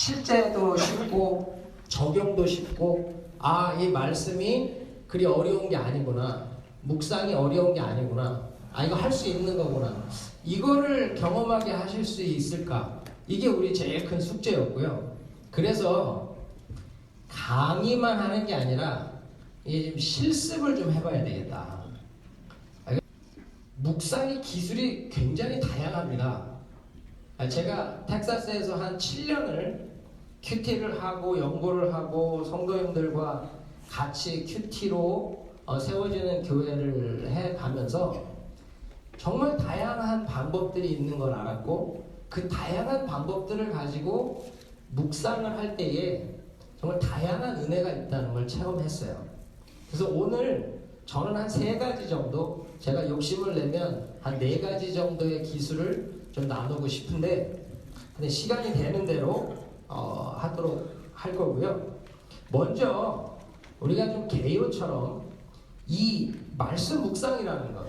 실제도 쉽고 적용도 쉽고 이 말씀이 그리 어려운 게 아니구나. 묵상이 어려운 게 아니구나. 이거 할 수 있는 거구나. 이거를 경험하게 하실 수 있을까? 이게 우리 제일 큰 숙제였고요. 그래서 강의만 하는 게 아니라 이게 좀 실습을 좀 해봐야 되겠다. 묵상의 기술이 굉장히 다양합니다. 제가 텍사스에서 한 7년을 큐티를 하고 연구를 하고 성도님들과 같이 큐티로 세워지는 교회를 해가면서 정말 다양한 방법들이 있는 걸 알았고 그 다양한 방법들을 가지고 묵상을 할 때에 정말 다양한 은혜가 있다는 걸 체험했어요. 그래서 오늘 저는 한 3가지 정도, 제가 욕심을 내면 한 4가지 정도의 기술을 좀 나누고 싶은데 근데 시간이 되는 대로 하도록 할 거고요. 먼저 우리가 좀 개요처럼 이 말씀 묵상이라는 것,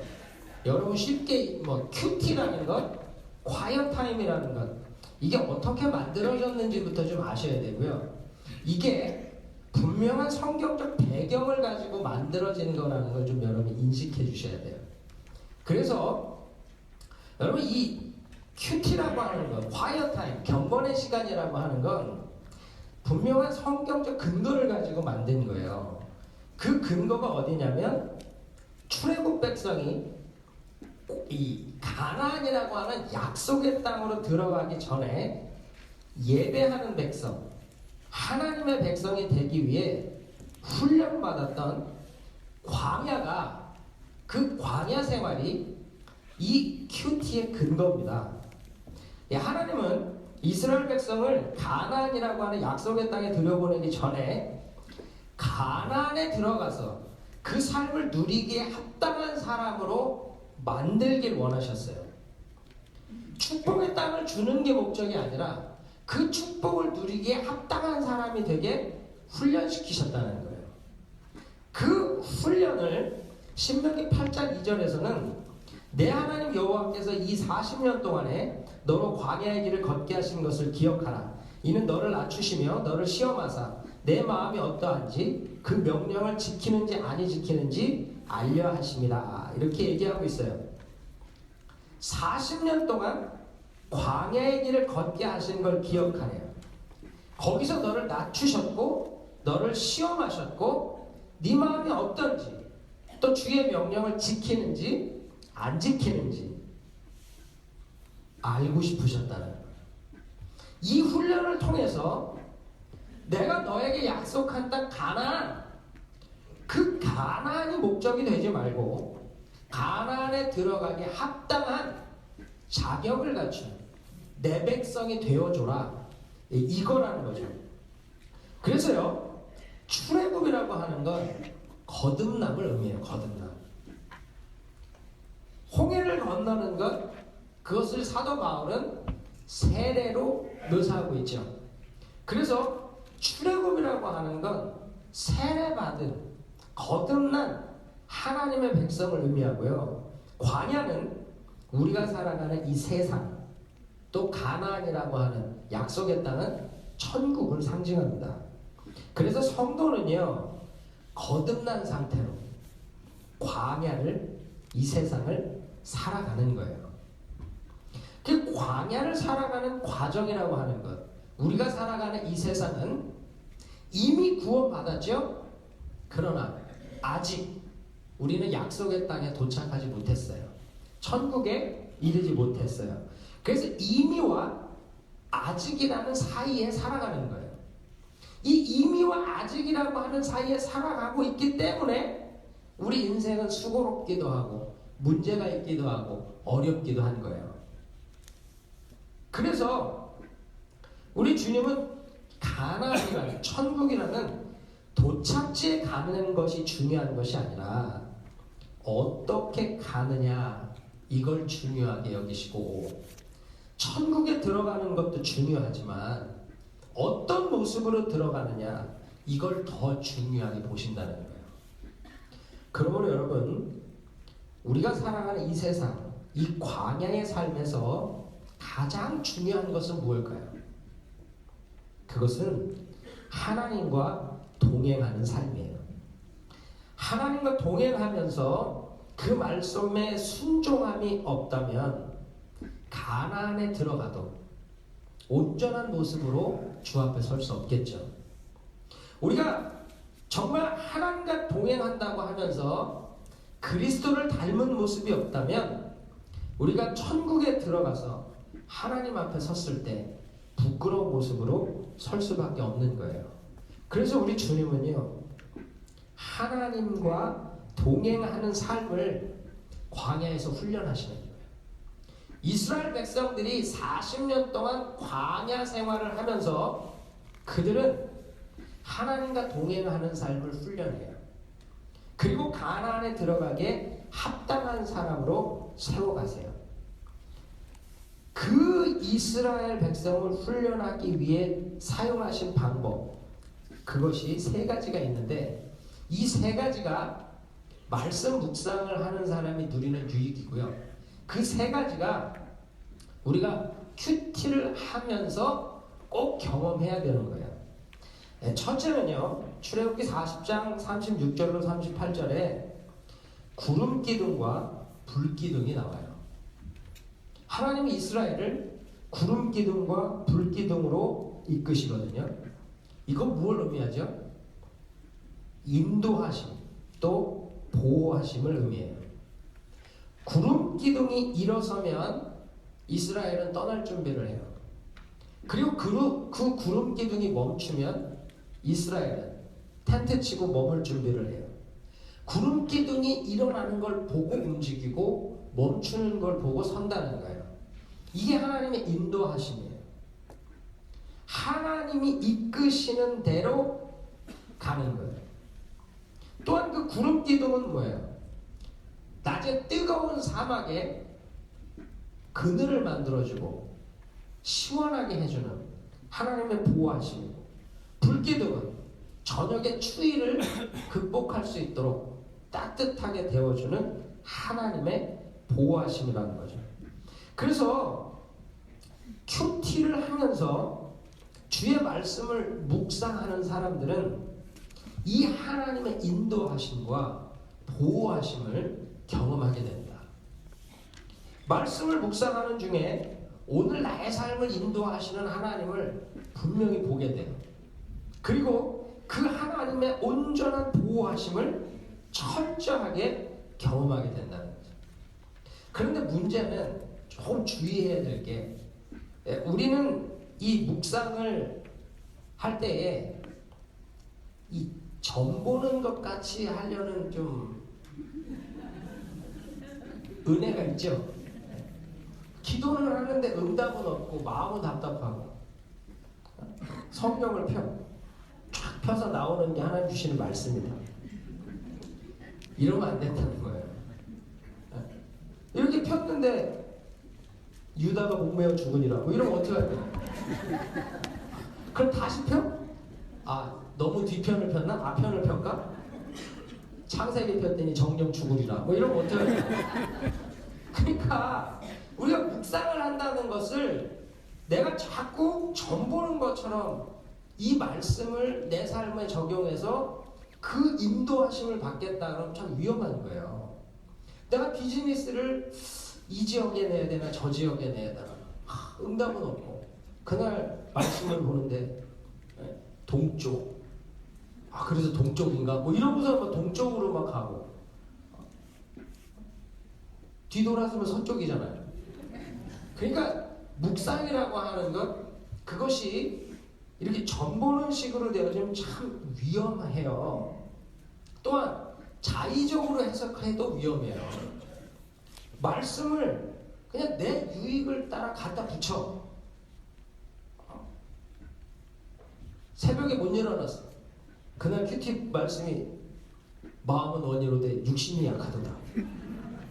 여러분 쉽게 큐티라는 것, 콰이어 타임이라는 것, 이게 어떻게 만들어졌는지부터 좀 아셔야 되고요. 이게 분명한 성경적 배경을 가지고 만들어진 거라는 걸 좀 여러분이 인식해 주셔야 돼요. 그래서 여러분 이 큐티라고 하는 것, 콰이어 타임, 경건의 시간이라고 하는 건 분명한 성경적 근거를 가지고 만든 거예요. 그 근거가 어디냐면 출애굽 백성이 이 가나안이라고 하는 약속의 땅으로 들어가기 전에 예배하는 백성, 하나님의 백성이 되기 위해 훈련받았던 광야가, 그 광야 생활이 이 큐티의 근거입니다. 하나님은 이스라엘 백성을 가나안이라고 하는 약속의 땅에 들여보내기 전에 가나안에 들어가서 그 삶을 누리기에 합당한 사람으로 만들길 원하셨어요. 축복의 땅을 주는 게 목적이 아니라 그 축복을 누리기에 합당한 사람이 되게 훈련시키셨다는 거예요. 그 훈련을 신명기 8장 2절에서는 내 하나님 여호와께서 이 40년 동안에 너로 광야의 길을 걷게 하신 것을 기억하라. 이는 너를 낮추시며 너를 시험하사 내 마음이 어떠한지 그 명령을 지키는지 아니 지키는지 알려 하심이라. 이렇게 얘기하고 있어요. 40년 동안 광야의 길을 걷게 하신 걸 기억하래요. 거기서 너를 낮추셨고 너를 시험하셨고 네 마음이 어떤지 또 주의 명령을 지키는지 안 지키는지 알고 싶으셨다는 거예요. 이 훈련을 통해서 내가 너에게 약속한 땅 가나안, 그 가나안이 목적이 되지 말고 가나안에 들어가기 합당한 자격을 갖춘 내 백성이 되어줘라, 이거라는 거죠. 그래서요, 출애굽이라고 하는 건 거듭남을 의미해요. 거듭남. 홍해를 건너는 것, 그것을 사도 바울은 세례로 묘사하고 있죠. 그래서 출애굽이라고 하는 건 세례받은 거듭난 하나님의 백성을 의미하고요. 광야는 우리가 살아가는 이 세상, 또 가나안이라고 하는 약속의 땅은 천국을 상징합니다. 그래서 성도는요, 거듭난 상태로 광야를, 이 세상을 살아가는 거예요. 그 광야를 살아가는 과정이라고 하는 것, 우리가 살아가는 이 세상은 이미 구원받았죠? 그러나 아직 우리는 약속의 땅에 도착하지 못했어요. 천국에 이르지 못했어요. 그래서 이미와 아직이라는 사이에 살아가는 거예요. 이 이미와 아직이라고 하는 사이에 살아가고 있기 때문에 우리 인생은 수고롭기도 하고 문제가 있기도 하고 어렵기도 한 거예요. 그래서 우리 주님은 가나안이라는, 천국이라는 도착지에 가는 것이 중요한 것이 아니라 어떻게 가느냐, 이걸 중요하게 여기시고, 천국에 들어가는 것도 중요하지만 어떤 모습으로 들어가느냐, 이걸 더 중요하게 보신다는 거예요. 그러므로 여러분, 우리가 살아가는 이 세상, 이 광야의 삶에서 가장 중요한 것은 무엇일까요? 그것은 하나님과 동행하는 삶이에요. 하나님과 동행하면서 그 말씀에 순종함이 없다면 가나안에 들어가도 온전한 모습으로 주 앞에 설 수 없겠죠. 우리가 정말 하나님과 동행한다고 하면서 그리스도를 닮은 모습이 없다면 우리가 천국에 들어가서 하나님 앞에 섰을 때 부끄러운 모습으로 설 수밖에 없는 거예요. 그래서 우리 주님은요, 하나님과 동행하는 삶을 광야에서 훈련하시는 거예요. 이스라엘 백성들이 40년 동안 광야 생활을 하면서 그들은 하나님과 동행하는 삶을 훈련해요. 그리고 가나안에 들어가게 합당한 사람으로 세워가세요. 그 이스라엘 백성을 훈련하기 위해 사용하신 방법, 그것이 세 가지가 있는데 이 세 가지가 말씀 묵상을 하는 사람이 누리는 유익이고요. 그 세 가지가 우리가 큐티를 하면서 꼭 경험해야 되는 거예요. 첫째는요, 출애굽기 40장 36절로 38절에 구름 기둥과 불 기둥이 나와요. 하나님이 이스라엘을 구름 기둥과 불 기둥으로 이끄시거든요. 이건 무엇을 의미하죠? 인도하심, 또 보호하심을 의미해요. 구름 기둥이 일어서면 이스라엘은 떠날 준비를 해요. 그리고 그 구름 기둥이 멈추면 이스라엘은 텐트 치고 머물 준비를 해요. 구름 기둥이 일어나는 걸 보고 움직이고 멈추는 걸 보고 선다는 거예요. 이게 하나님의 인도하심이에요. 하나님이 이끄시는 대로 가는 거예요. 또한 그 구름 기둥은 뭐예요? 낮에 뜨거운 사막에 그늘을 만들어주고 시원하게 해주는 하나님의 보호하심이고, 불기둥은 저녁의 추위를 극복할 수 있도록 따뜻하게 데워주는 하나님의 보호하심이라는 거죠. 그래서 큐티를 하면서 주의 말씀을 묵상하는 사람들은 이 하나님의 인도하심과 보호하심을 경험하게 됩니다. 말씀을 묵상하는 중에 오늘 나의 삶을 인도하시는 하나님을 분명히 보게 돼요. 그리고 그 하나님의 온전한 보호하심을 철저하게 경험하게 된다는 거죠. 그런데 문제는 조금 주의해야 될 게, 우리는 이 묵상을 할 때에 이 점 보는 것 같이 하려는 좀 은혜가 있죠. 기도를 하는데 응답은 없고 마음은 답답하고 성경을 쫙 펴서 나오는 게 하나님 주시는 말씀이다. 이러면 안 된다는 거예요. 이렇게 폈는데 유다가 목매어 죽으니라고 이러면 어떻게 할 거야? 그럼 다시 펴? 너무 뒤편을 폈나? 앞편을 폈까? 창세기 폈더니 정령 죽으리라. 이러면 어떻게 할 거야? 그러니까 우리가 묵상을 한다는 것을 내가 자꾸 점 보는 것처럼 이 말씀을 내 삶에 적용해서 그 인도하심을 받겠다 그러면 참 위험한 거예요. 내가 비즈니스를 이 지역에 내야 되나 저 지역에 내야 되나 응답은 없고, 그날 말씀을 보는데 동쪽, 그래서 동쪽인가? 이러고서 막 동쪽으로 막 가고, 뒤돌아서면 서쪽이잖아요. 그러니까 묵상이라고 하는 것, 그것이 이렇게 점 보는 식으로 되어지면 참 위험해요. 또한 자의적으로 해석해도 위험해요. 말씀을 그냥 내 유익을 따라 갖다 붙여. 새벽에 못 일어났어. 그날 큐티 말씀이 마음은 원이로되 육신이 약하도다.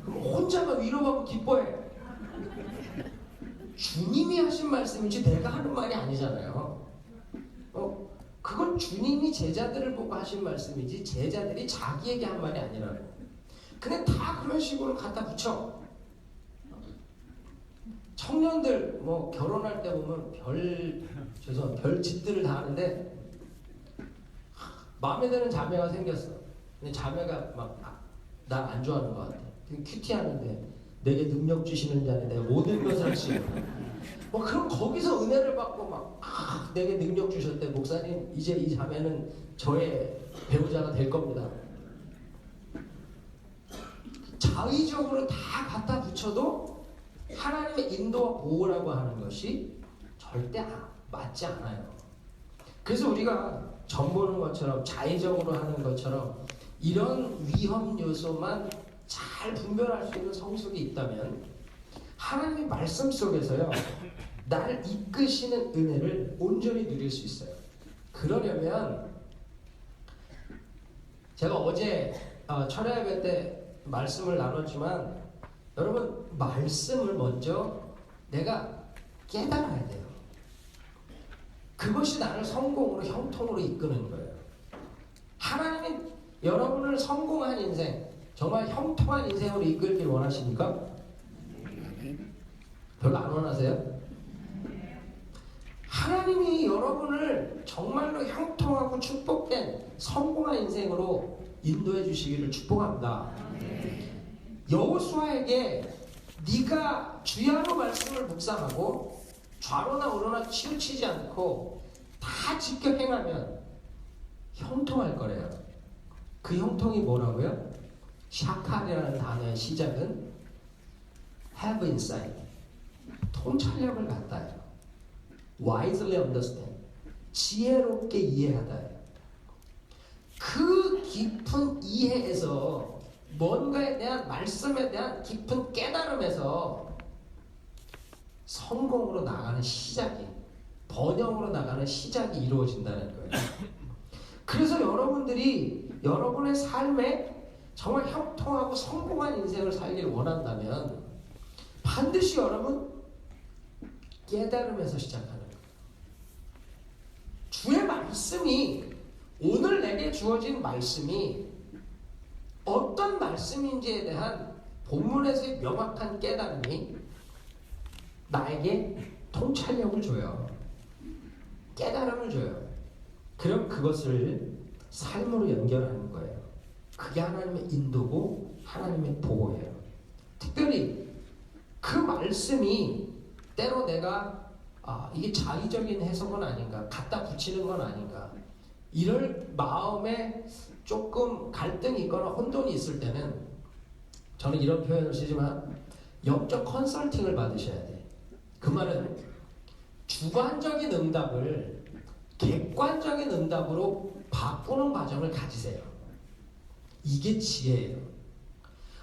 그럼 혼자만 위로하고 기뻐해. 주님이 하신 말씀이지 내가 하는 말이 아니잖아요. 그건 주님이 제자들을 보고 하신 말씀이지 제자들이 자기에게 한 말이 아니라고. 그냥 다 그런 식으로 갖다 붙여. 청년들 뭐 결혼할 때 보면 별 짓들을 다 하는데 마음에 드는 자매가 생겼어. 근데 자매가 막 나 안 좋아하는 것 같아. 되게 큐티하는데 내게 능력 주시는 자는 내가 모든 것을 할 수 있고. 뭐 그럼 거기서 은혜를 받고 막 내게 능력 주셨대. 목사님 이제 이 자매는 저의 배우자가 될 겁니다. 자의적으로 다 갖다 붙여도 하나님의 인도와 보호라고 하는 것이 절대 맞지 않아요. 그래서 우리가 점 보는 것처럼 자의적으로 하는 것처럼 이런 위험 요소만 잘 분별할 수 있는 성숙이 있다면 하나님의 말씀 속에서요 나를 이끄시는 은혜를 온전히 누릴 수 있어요. 그러려면 제가 어제 철야 예배 때 말씀을 나눴지만 여러분 말씀을 먼저 내가 깨달아야 돼요. 그것이 나를 성공으로 형통으로 이끄는 거예요. 하나님은 여러분을 성공한 인생, 정말 형통한 인생으로 이끌길 원하십니까? 별로 안 원하세요? 하나님이 여러분을 정말로 형통하고 축복된 성공한 인생으로 인도해 주시기를 축복합니다. 여호수아에게 네가 주야로 말씀을 묵상하고 좌로나 우로나 치우치지 않고 다 지켜 행하면 형통할 거래요. 그 형통이 뭐라고요? 샤칼이라는 단어의 시작은 have insight, 통찰력을 갖다요. wisely understand, 지혜롭게 이해하다요. 그 깊은 이해에서 뭔가에 대한 말씀에 대한 깊은 깨달음에서 성공으로 나가는 시작이, 번영으로 나가는 시작이 이루어진다는 거예요. 그래서 여러분들이 여러분의 삶에 정말 형통하고 성공한 인생을 살기를 원한다면 반드시 여러분 깨달음에서 시작하는 거예요. 주의 말씀이, 오늘 내게 주어진 말씀이 어떤 말씀인지에 대한 본문에서의 명확한 깨달음이 나에게 통찰력을 줘요. 깨달음을 줘요. 그럼 그것을 삶으로 연결하는 거예요. 그게 하나님의 인도고 하나님의 보호예요. 특별히 그 말씀이 때로 내가 이게 자의적인 해석은 아닌가, 갖다 붙이는 건 아닌가, 이럴 마음에 조금 갈등이 있거나 혼돈이 있을 때는 저는 이런 표현을 쓰지만 영적 컨설팅을 받으셔야 돼요. 그 말은 주관적인 응답을 객관적인 응답으로 바꾸는 과정을 가지세요. 이게 지혜예요.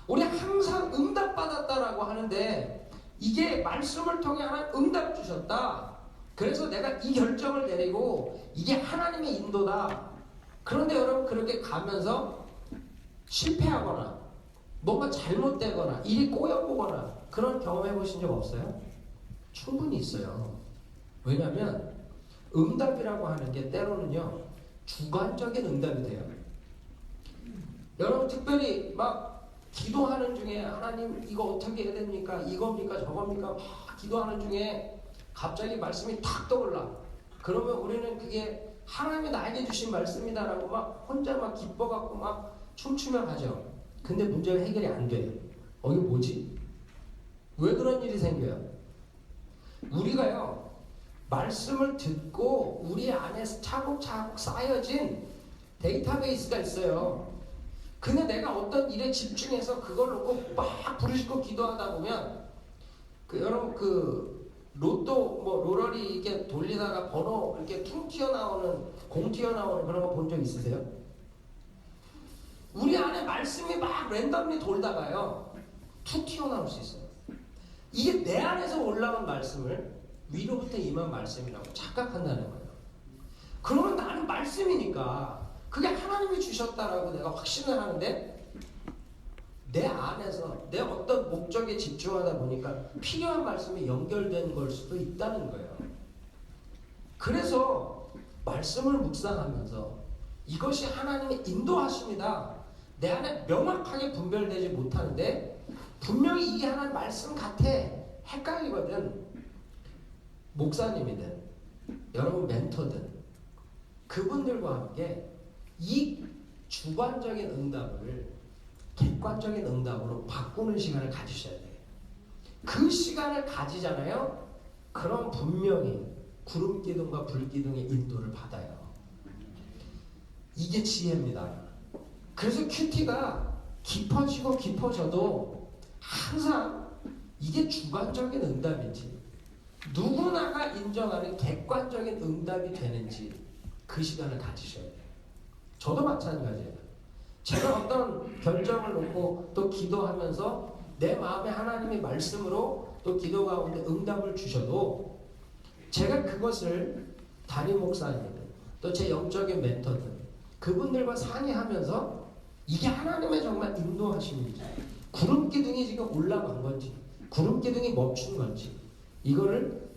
우리 항상 응답받았다라고 하는데 이게 말씀을 통해 하나님 응답 주셨다. 그래서 내가 이 결정을 내리고 이게 하나님의 인도다. 그런데 여러분 그렇게 가면서 실패하거나 뭔가 잘못되거나 일이 꼬여보거나 그런 경험 해보신 적 없어요? 충분히 있어요. 왜냐하면 응답이라고 하는 게 때로는요 주관적인 응답이 돼요. 여러분 특별히 막 기도하는 중에 하나님 이거 어떻게 해야 됩니까? 이겁니까? 저겁니까? 막 기도하는 중에 갑자기 말씀이 탁 떠올라. 그러면 우리는 그게 하나님이 나에게 주신 말씀이다라고 막 혼자 막 기뻐갖고 막 춤추며 가죠. 근데 문제가 해결이 안 돼요. 이게 뭐지? 왜 그런 일이 생겨요? 우리가요 말씀을 듣고 우리 안에서 차곡차곡 쌓여진 데이터베이스가 있어요. 근데 내가 어떤 일에 집중해서 그걸 놓고 막 부르짖고 기도하다 보면 여러분 로또 뭐 로러리 이렇게 돌리다가 번호 이렇게 퉁 튀어나오는 공 튀어나오는 그런 거 본 적 있으세요? 우리 안에 말씀이 막 랜덤리 돌다가요 툭 튀어나올 수 있어요. 이게 내 안에서 올라온 말씀을 위로부터 임한 말씀이라고 착각한다는 거예요. 그러면 나는 말씀이니까 그게 하나님이 주셨다라고 내가 확신을 하는데 내 안에서 내 어떤 목적에 집중하다 보니까 필요한 말씀이 연결된 걸 수도 있다는 거예요. 그래서 말씀을 묵상하면서 이것이 하나님의 인도하심이다. 내 안에 명확하게 분별되지 못하는데 분명히 이게 하나님 말씀 같아. 헷갈리거든. 목사님이든 여러분 멘토든 그분들과 함께 이 주관적인 응답을 객관적인 응답으로 바꾸는 시간을 가지셔야 돼요. 그 시간을 가지잖아요. 그럼 분명히 구름기둥과 불기둥의 인도를 받아요. 이게 지혜입니다. 그래서 큐티가 깊어지고 깊어져도 항상 이게 주관적인 응답인지 누구나가 인정하는 객관적인 응답이 되는지 그 시간을 가지셔야 돼요. 저도 마찬가지예요. 제가 어떤 결정을 놓고 또 기도하면서 내 마음에 하나님의 말씀으로 또 기도 가운데 응답을 주셔도 제가 그것을 담임 목사님들 또 제 영적인 멘토들 그분들과 상의하면서 이게 하나님의 정말 인도하심인지 구름기둥이 지금 올라간 건지 구름기둥이 멈춘 건지 이거를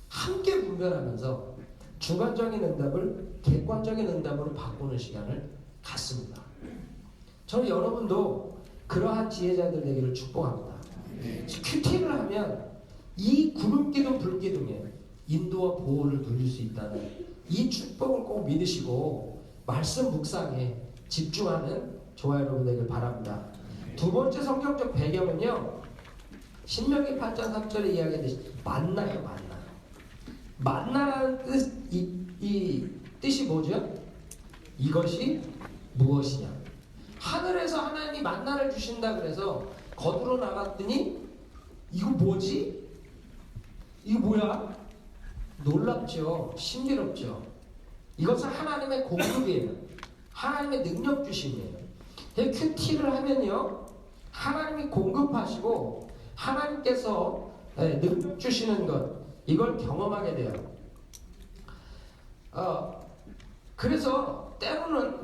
함께 분별하면서 주관적인 응답을 객관적인 응답으로 바꾸는 시간을 갖습니다. 저는 여러분도 그러한 지혜자들 되기를 축복합니다. 큐티를 하면 이 구름기둥 불기둥에 인도와 보호를 누릴 수 있다는 이 축복을 꼭 믿으시고 말씀 묵상에 집중하는 저와 여러분 되길 바랍니다. 두 번째 성경적 배경은요. 신명기 8장 3절에 이야기했듯이 만나요. 만나라는 이 뜻이 뭐죠? 이것이 무엇이냐? 하늘에서 하나님이 만나를 주신다 그래서 거두러 나갔더니 이거 뭐지? 이거 뭐야? 놀랍죠? 신비롭죠? 이것은 하나님의 공급이에요. 하나님의 능력 주심이에요. 큐티를 하면요. 하나님이 공급하시고 하나님께서 능력 주시는 것 이걸 경험하게 돼요. 그래서 때로는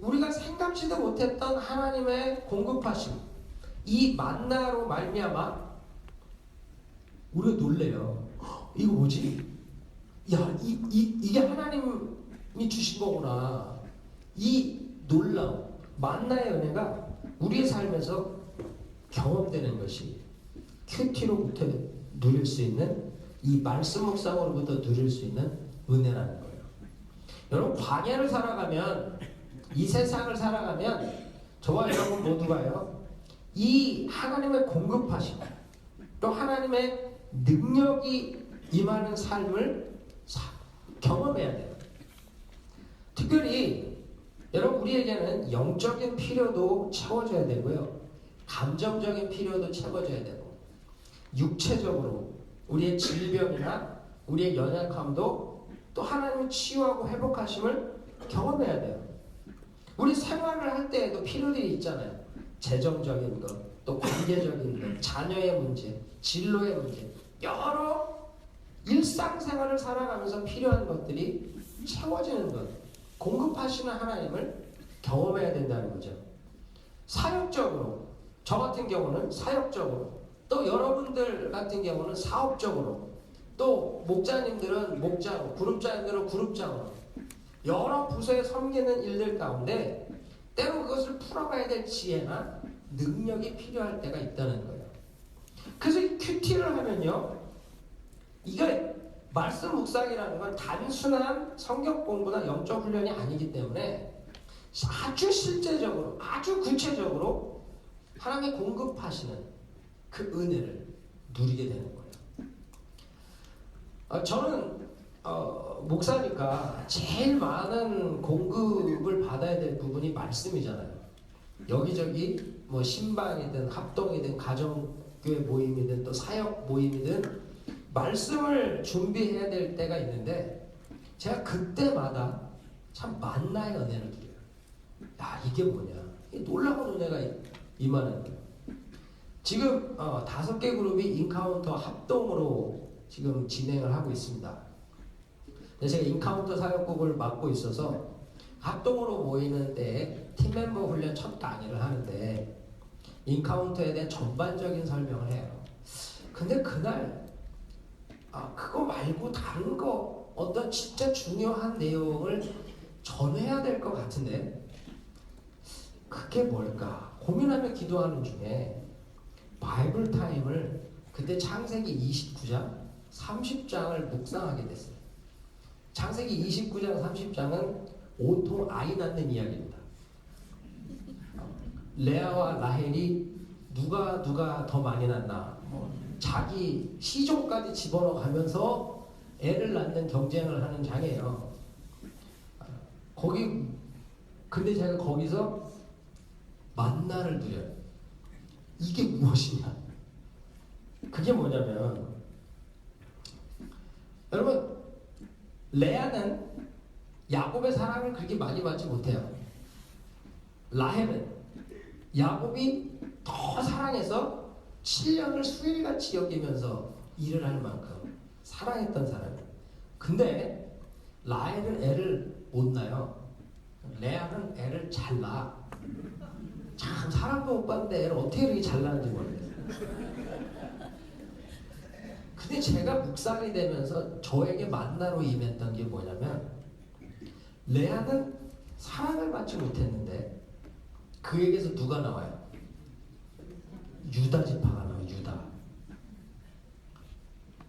우리가 생각지도 못했던 하나님의 공급하심 이 만나로 말미암아 우리가 놀래요. 이거 뭐지? 야, 이게 하나님이 주신 거구나. 이 놀라움 만나의 은혜가 우리의 삶에서 경험되는 것이 큐티로부터 누릴 수 있는 이 말씀 묵상으로부터 누릴 수 있는 은혜라는 거예요. 여러분 광야를 살아가면 이 세상을 살아가면 저와 여러분 모두가요 이 하나님의 공급하심 또 하나님의 능력이 임하는 삶을 경험해야 돼요. 특별히 여러분 우리에게는 영적인 필요도 채워져야 되고요 감정적인 필요도 채워져야 되고 육체적으로 우리의 질병이나 우리의 연약함도 또 하나님의 치유하고 회복하심을 경험해야 돼요. 우리 생활을 할 때에도 필요들이 있잖아요. 재정적인 것, 또 관계적인 것, 자녀의 문제, 진로의 문제 여러 일상생활을 살아가면서 필요한 것들이 채워지는 것 공급하시는 하나님을 경험해야 된다는 거죠. 사역적으로 저 같은 경우는 사역적으로 또 여러분들 같은 경우는 사업적으로 또 목자님들은 목자로 그룹자님들은 그룹장으로 여러 부서에 섬기는 일들 가운데 때로 그것을 풀어가야 될 지혜나 능력이 필요할 때가 있다는 거예요. 그래서 이 큐티를 하면요 이게 말씀 묵상이라는 건 단순한 성경 공부나 영적 훈련이 아니기 때문에 아주 실제적으로 아주 구체적으로 하나님이 공급하시는 그 은혜를 누리게 되는 거예요. 저는 목사니까 제일 많은 공급을 받아야 될 부분이 말씀이잖아요. 여기저기 뭐 신방이든 합동이든 가정교회 모임이든 또 사역 모임이든 말씀을 준비해야 될 때가 있는데 제가 그때마다 참 만나의 은혜를 드려요. 야 이게 뭐냐? 놀라운 은혜가 임하는 거예요. 지금 5개 그룹이 인카운터 합동으로 지금 진행을 하고 있습니다. 제가 인카운터 사역국을 맡고 있어서 합동으로 모이는 때 팀멤버 훈련 첫 강의를 하는데 인카운터에 대한 전반적인 설명을 해요. 근데 그날 그거 말고 다른 거 어떤 진짜 중요한 내용을 전해야 될 것 같은데 그게 뭘까 고민하며 기도하는 중에 바이블 타임을 그때 창세기 29장, 30장을 묵상하게 됐어요. 창세기 29장, 30장은 온통 아이 낳는 이야기입니다. 레아와 라헬이 누가 더 많이 낳나, 자기 시종까지 집어넣어 가면서 애를 낳는 경쟁을 하는 장이에요. 근데 제가 거기서 만나를 누려요. 이게 무엇이냐? 그게 뭐냐면, 여러분, 레아는 야곱의 사랑을 그렇게 많이 받지 못해요. 라헬은 야곱이 더 사랑해서 7년을 수일같이 여기면서 일을 할 만큼 사랑했던 사람이에요. 근데 라헬은 애를 못 낳아요. 레아는 애를 잘 낳아. 참 사랑도 못 받는데 애를 어떻게 이렇게 잘 낳는지 모르겠어요. 근데 제가 묵상이 되면서 저에게 만나로 임했던 게 뭐냐면, 레아는 사랑을 받지 못했는데 그에게서 누가 나와요? 유다 지파가 나와요. 유다.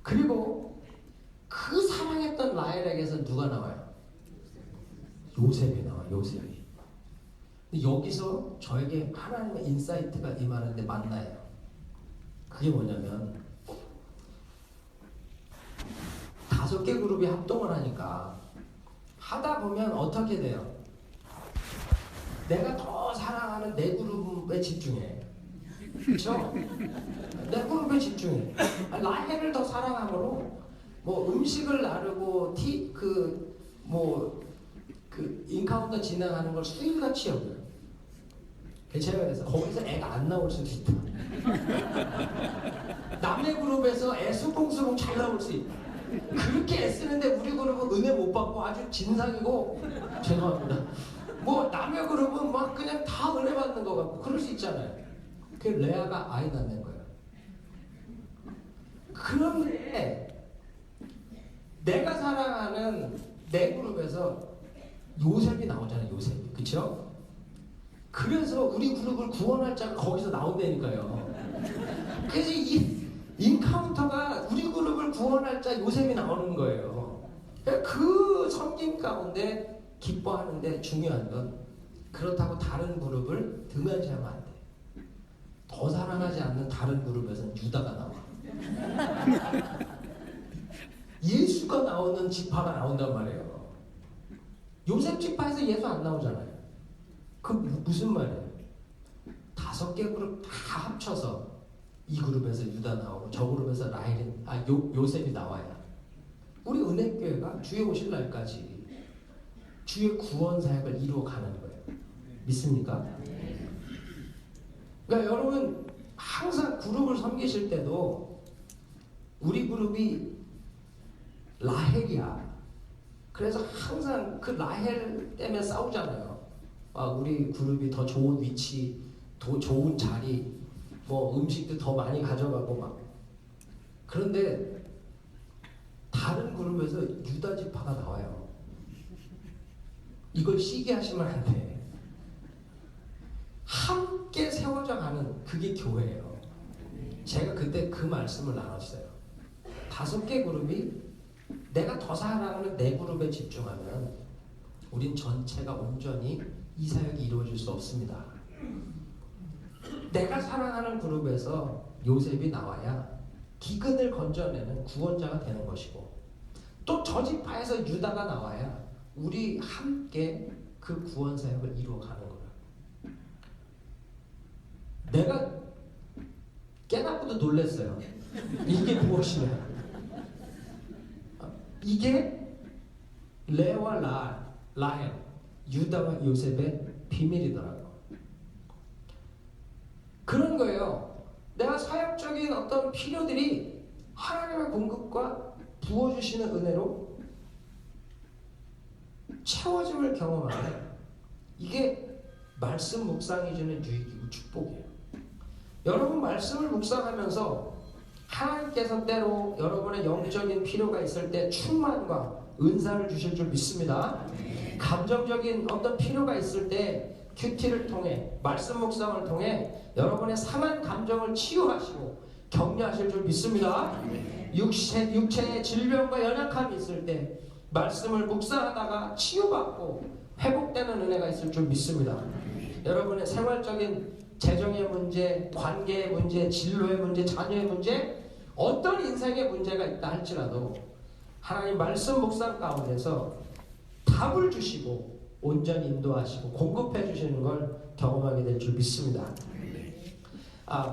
그리고 그 사랑했던 라헬에게서 누가 나와요? 요셉이 나와요. 요셉이. 근데 여기서 저에게 하나님의 인사이트가 임하는데 만나요. 그게 뭐냐면, 5개 그룹이 합동을 하니까 하다 보면 어떻게 돼요? 내가 더 사랑하는 내 그룹에 집중해. 그렇죠? 내 그룹에 집중해. 라헬을 더 사랑함으로 뭐 음식을 나르고 인카운터 진행하는 걸 수일같이 여겨요. 제가 그래서 거기서 애가 안 나올 수도 있다. 남의 그룹에서 애 수봉수봉 잘 나올 수 있다. 그렇게 애쓰는데 우리 그룹은 은혜 못 받고 아주 진상이고, 죄송합니다. 뭐 남의 그룹은 막 그냥 다 은혜 받는 것 같고 그럴 수 있잖아요. 그 레아가 아이 낳는 거예요. 그런데 내가 사랑하는 내 그룹에서 요셉이 나오잖아요. 요셉이. 그쵸? 그래서 우리 그룹을 구원할 자가 거기서 나온다니까요. 그래서 이 인카운터가 우리 그룹을 구원할 자 요셉이 나오는 거예요. 그 섬김 가운데 기뻐하는데 중요한 건, 그렇다고 다른 그룹을 등한시하면 안 돼. 더 사랑하지 않는 다른 그룹에서는 유다가 나와. 예수가 나오는 지파가 나온단 말이에요. 요셉 지파에서 예수 안 나오잖아요. 그 무슨 말이에요? 5개 그룹 다 합쳐서 이 그룹에서 유다 나오고 저 그룹에서 요셉이 나와야 우리 은혜교회가 주의 오실 날까지 주의 구원 사역을 이루어가는 거예요. 믿습니까? 그러니까 여러분, 항상 그룹을 섬기실 때도 우리 그룹이 라헬이야. 그래서 항상 그 라헬 때문에 싸우잖아요. 우리 그룹이 더 좋은 위치, 더 좋은 자리, 뭐 음식도 더 많이 가져가고 막. 그런데 다른 그룹에서 유다 지파가 나와요. 이걸 시기하시면 안 돼. 함께 세워져 가는 그게 교회예요. 제가 그때 그 말씀을 나눴어요. 5개 그룹이 내가 더 사랑하는 내 그룹에 집중하면 우린 전체가 온전히 이 사역이 이루어질 수 없습니다. 내가 사랑하는 그룹에서 요셉이 나와야 기근을 건져내는 구원자가 되는 것이고, 또 저 지파에서 유다가 나와야 우리 함께 그 구원 사역을 이루어가는 거야. 내가 깨닫고도 놀랐어요. 이게 무엇이냐? 이게 레아와 라헬, 유다와 요셉의 비밀이더라고요. 그런 거예요. 내가 사역적인 어떤 필요들이 하나님의 공급과 부어주시는 은혜로 채워짐을 경험하면 이게 말씀 묵상이 주는 유익이고 축복이에요. 여러분, 말씀을 묵상하면서 하나님께서 때로 여러분의 영적인 필요가 있을 때 충만과 은사를 주실 줄 믿습니다. 감정적인 어떤 필요가 있을 때 큐티를 통해, 말씀 묵상을 통해 여러분의 상한 감정을 치유하시고 격려하실 줄 믿습니다. 육체의 질병과 연약함이 있을 때 말씀을 묵상하다가 치유받고 회복되는 은혜가 있을 줄 믿습니다. 여러분의 생활적인 재정의 문제, 관계의 문제, 진로의 문제, 자녀의 문제, 어떤 인생의 문제가 있다 할지라도 하나님 말씀 묵상 가운데서 답을 주시고 온전히 인도하시고 공급해 주시는 걸 경험하게 될 줄 믿습니다.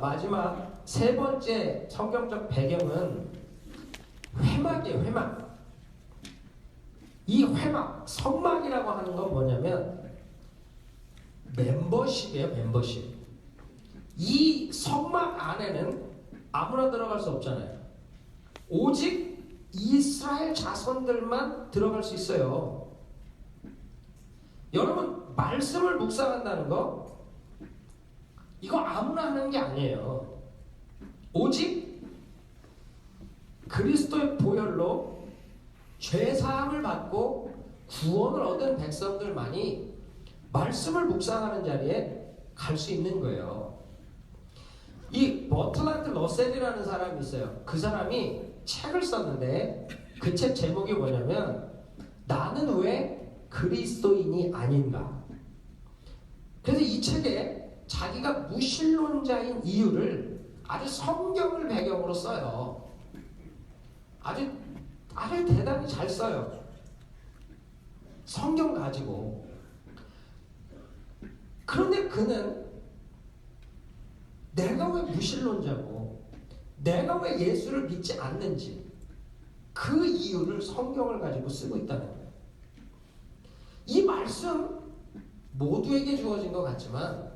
마지막 세 번째 성경적 배경은 회막이에요. 회막. 이 회막, 성막이라고 하는 건 뭐냐면 멤버십이에요. 멤버십. 이 성막 안에는 아무나 들어갈 수 없잖아요. 오직 이스라엘 자손들만 들어갈 수 있어요. 여러분, 말씀을 묵상한다는 거 이거 아무나 하는 게 아니에요. 오직 그리스도의 보혈로 죄사함을 받고 구원을 얻은 백성들만이 말씀을 묵상하는 자리에 갈 수 있는 거예요. 이 버틀란트 러셀이라는 사람이 있어요. 그 사람이 책을 썼는데 그 책 제목이 뭐냐면 나는 왜 그리스도인이 아닌가. 그래서 이 책에 자기가 무신론자인 이유를 아주 성경을 배경으로 써요. 아주 대단히 잘 써요. 성경 가지고. 그런데 그는 내가 왜 무신론자고 내가 왜 예수를 믿지 않는지 그 이유를 성경을 가지고 쓰고 있다는 거예요. 이 말씀 모두에게 주어진 것 같지만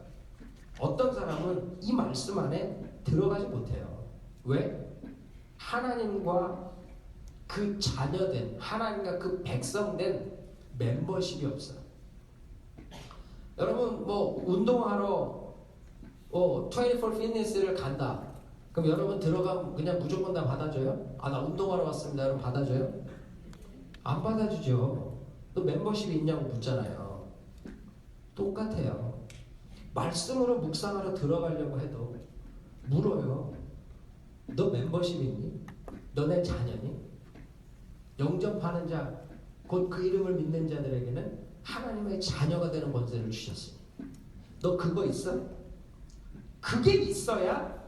어떤 사람은 이 말씀 안에 들어가지 못해요. 왜? 하나님과 그 자녀된, 하나님과 그 백성된 멤버십이 없어요. 여러분 운동하러 24 피트니스를 간다. 그럼 여러분 들어가면 그냥 무조건 다 받아줘요? 나 운동하러 왔습니다. 여러분 받아줘요? 안 받아주죠. 너 멤버십이 있냐고 묻잖아요. 똑같아요. 말씀으로 묵상하러 들어가려고 해도 물어요. 너 멤버십이 있니? 너네 자녀니? 영접하는 자, 곧 그 이름을 믿는 자들에게는 하나님의 자녀가 되는 권세를 주셨으니 너 그거 있어? 그게 있어야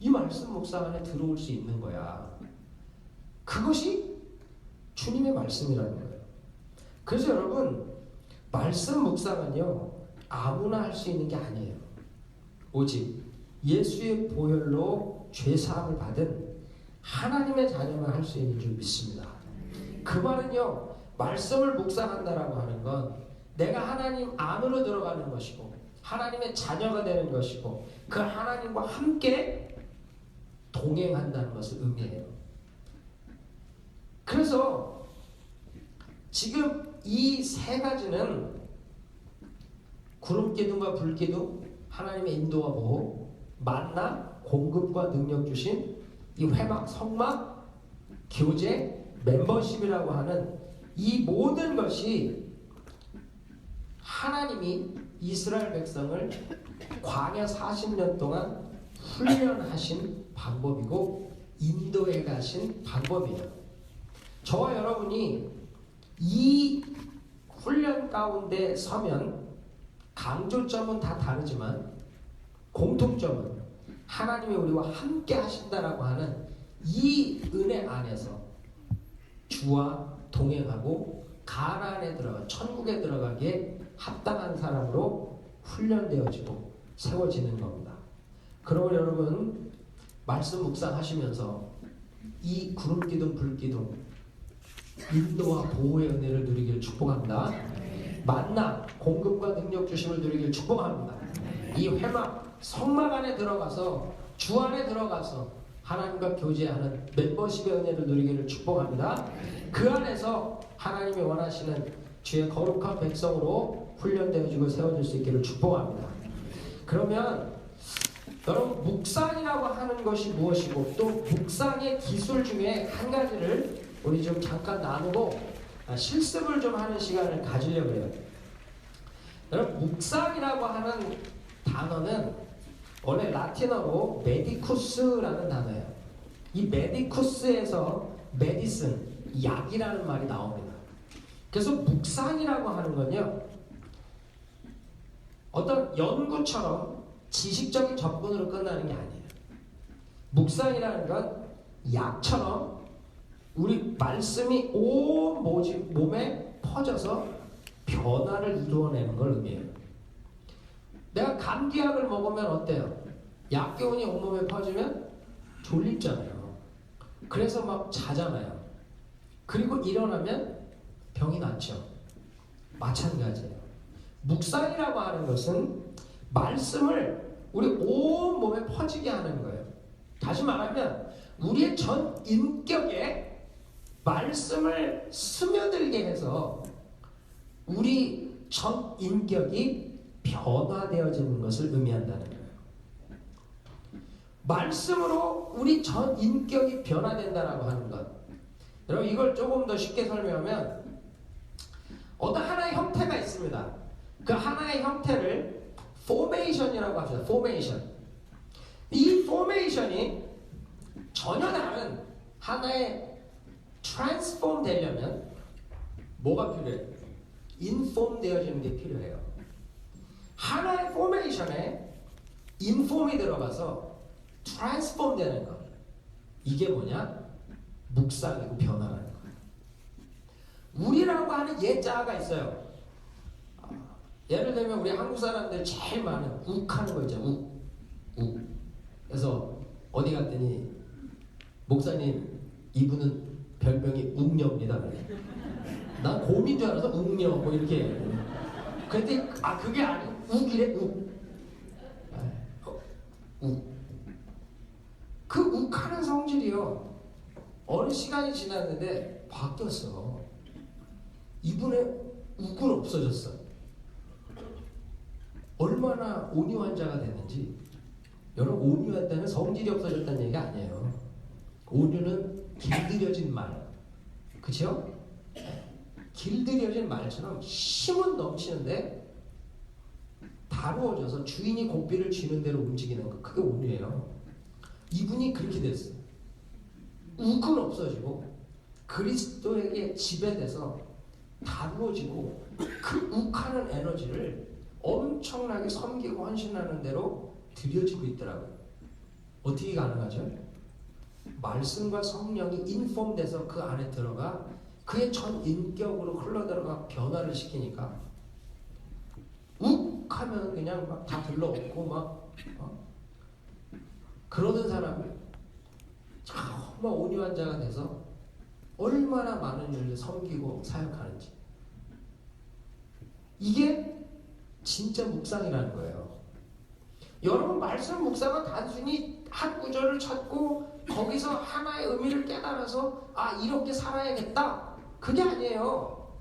이 말씀 묵상 안에 들어올 수 있는 거야. 그것이 주님의 말씀이라는 거예요. 그래서 여러분, 말씀 묵상은요 아무나 할 수 있는 게 아니에요. 오직 예수의 보혈로 죄사함을 받은 하나님의 자녀만 할 수 있는 줄 믿습니다. 그 말은요, 말씀을 묵상한다라고 하는 건 내가 하나님 안으로 들어가는 것이고 하나님의 자녀가 되는 것이고 그 하나님과 함께 동행한다는 것을 의미해요. 그래서 지금 이 세 가지는 구름기둥과 불기둥, 하나님의 인도와 보호, 만나, 공급과 능력 주신 이 회막, 성막, 교제, 멤버십이라고 하는 이 모든 것이 하나님이 이스라엘 백성을 광야 40년 동안 훈련하신 방법이고 인도해 가신 방법이에요. 저와 여러분이 이 훈련 가운데 서면 강조점은 다 다르지만 공통점은 하나님이 우리와 함께 하신다라고 하는 이 은혜 안에서 주와 동행하고 가나안에 들어가 천국에 들어가기에 합당한 사람으로 훈련되어지고 세워지는 겁니다. 그러면 여러분 말씀 묵상하시면서 이 구름기둥 불기둥 인도와 보호의 은혜를 누리기를 축복합니다. 만나 공급과 능력 주심을 누리기를 축복합니다. 이 회막 성막 안에 들어가서 주 안에 들어가서 하나님과 교제하는 멤버십의 은혜를 누리기를 축복합니다. 그 안에서 하나님이 원하시는 주의 거룩한 백성으로 훈련되어지고 세워질 수 있기를 축복합니다. 그러면 여러분 묵상이라고 하는 것이 무엇이고 또 묵상의 기술 중에 한 가지를 우리 좀 잠깐 나누고 실습을 좀 하는 시간을 가지려고 해요. 여러분 묵상이라고 하는 단어는 원래 라틴어로 메디쿠스라는 단어예요. 이 메디쿠스에서 메디슨, 약이라는 말이 나옵니다. 그래서 묵상이라고 하는 건요, 어떤 연구처럼 지식적인 접근으로 끝나는 게 아니에요. 묵상이라는 건 약처럼 우리 말씀이 온 몸에 퍼져서 변화를 이루어내는 걸 의미해요. 내가 감기약을 먹으면 어때요? 약 기운이 온몸에 퍼지면 졸립잖아요. 그래서 막 자잖아요. 그리고 일어나면 병이 낫죠. 마찬가지예요. 묵상이라고 하는 것은 말씀을 우리 온 몸에 퍼지게 하는 거예요. 다시 말하면 우리의 전 인격에 말씀을 스며들게 해서 우리 전 인격이 변화되어지는 것을 의미한다는 거예요. 말씀으로 우리 전 인격이 변화된다라고 하는 것. 여러분 이걸 조금 더 쉽게 설명하면 어떤 하나의 형태가 있습니다. 그 하나의 형태를 포메이션이라고 합시다. 포메이션. 이 포메이션이 전혀 다른 하나의 트랜스폼 되려면 뭐가 필요해요? 인폼 되어지는 게 필요해요. 하나의 포메이션에 인폼이 들어가서 트랜스폼 되는 거. 이게 뭐냐? 묵상이고 변화라는 거예요. 우리라고 하는 예자가 있어요. 예를 들면 우리 한국 사람들 제일 많은 욱하는 거 있잖아요. 욱. 그래서 어디 갔더니 목사님 이분은 별명이 욱녀입니다. 난 곰인 줄 알아서 욱녀 뭐 이렇게. 근데 그게 아니고 욱이래. 욱. 그 욱하는 성질이요. 어느 시간이 지났는데 바뀌었어. 이분의 욱은 없어졌어. 얼마나 온유한 자가 됐는지. 여러분 온유했다면 성질이 없어졌다는 얘기가 아니에요. 온유는 길들여진 말. 그쵸? 길들여진 말처럼 힘은 넘치는데 다루어져서 주인이 고삐를 쥐는 대로 움직이는 거. 그게 온유예요. 이분이 그렇게 됐어요. 욱은 없어지고 그리스도에게 지배돼서 다루어지고 그 욱하는 에너지를 엄청나게 섬기고 헌신하는 대로 들여지고 있더라고요. 어떻게 가능하죠? 말씀과 성령이 인폼돼서 그 안에 들어가 그의 전 인격으로 흘러들어가 변화를 시키니까 욱하면 그냥 막 다 들러엎고 막 그러던 사람이 정말 온유한 자가 돼서 얼마나 많은 일을 섬기고 사역하는지. 이게 진짜 묵상이라는 거예요. 여러분 말씀 묵상은 단순히 한 구절을 찾고 거기서 하나의 의미를 깨달아서 이렇게 살아야겠다. 그게 아니에요.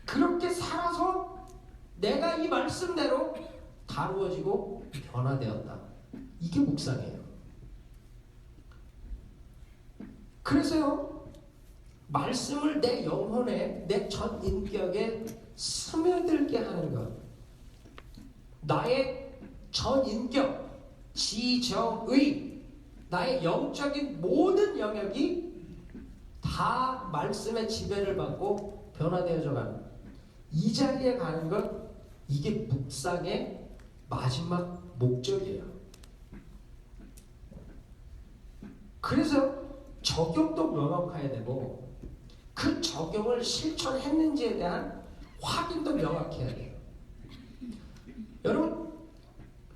그렇게 살아서 내가 이 말씀대로 다루어지고 변화되었다. 이게 묵상이에요. 그래서요, 말씀을 내 영혼에, 내 전 인격에 스며들게 하는 것. 나의 전 인격, 지정의, 나의 영적인 모든 영역이 다 말씀의 지배를 받고 변화되어져 가는 이 자리에 가는 것, 이게 묵상의 마지막 목적이에요. 그래서 적용도 명확해야 되고 그 적용을 실천했는지에 대한 확인도 명확해야 돼요. 여러분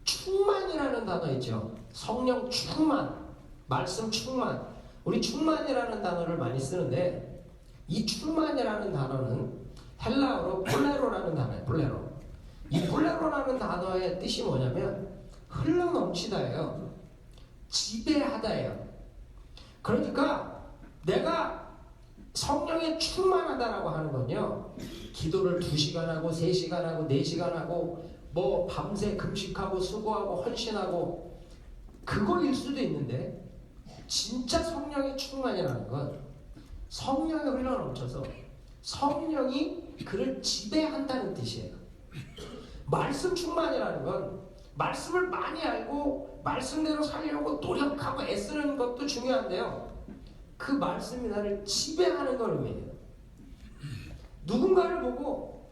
충만이라는 단어 있죠. 성령 충만, 말씀 충만. 우리 충만이라는 단어를 많이 쓰는데 이 충만이라는 단어는 헬라어로 폴레로라는 단어예요. 폴레로. 이 폴레로라는 단어의 뜻이 뭐냐면 흘러넘치다예요. 지배하다예요. 그러니까 내가 성령에 충만하다라고 하는 건요, 기도를 2시간 하고 3시간 하고 4시간 하고 뭐 밤새 금식하고 수고하고 헌신하고 그거일 수도 있는데, 진짜 성령의 충만이라는 건 성령이 흘러넘쳐서 성령이 그를 지배한다는 뜻이에요. 말씀 충만이라는 건 말씀을 많이 알고 말씀대로 살려고 노력하고 애쓰는 것도 중요한데요. 그 말씀이 나를 지배하는 걸 의미해요. 누군가를 보고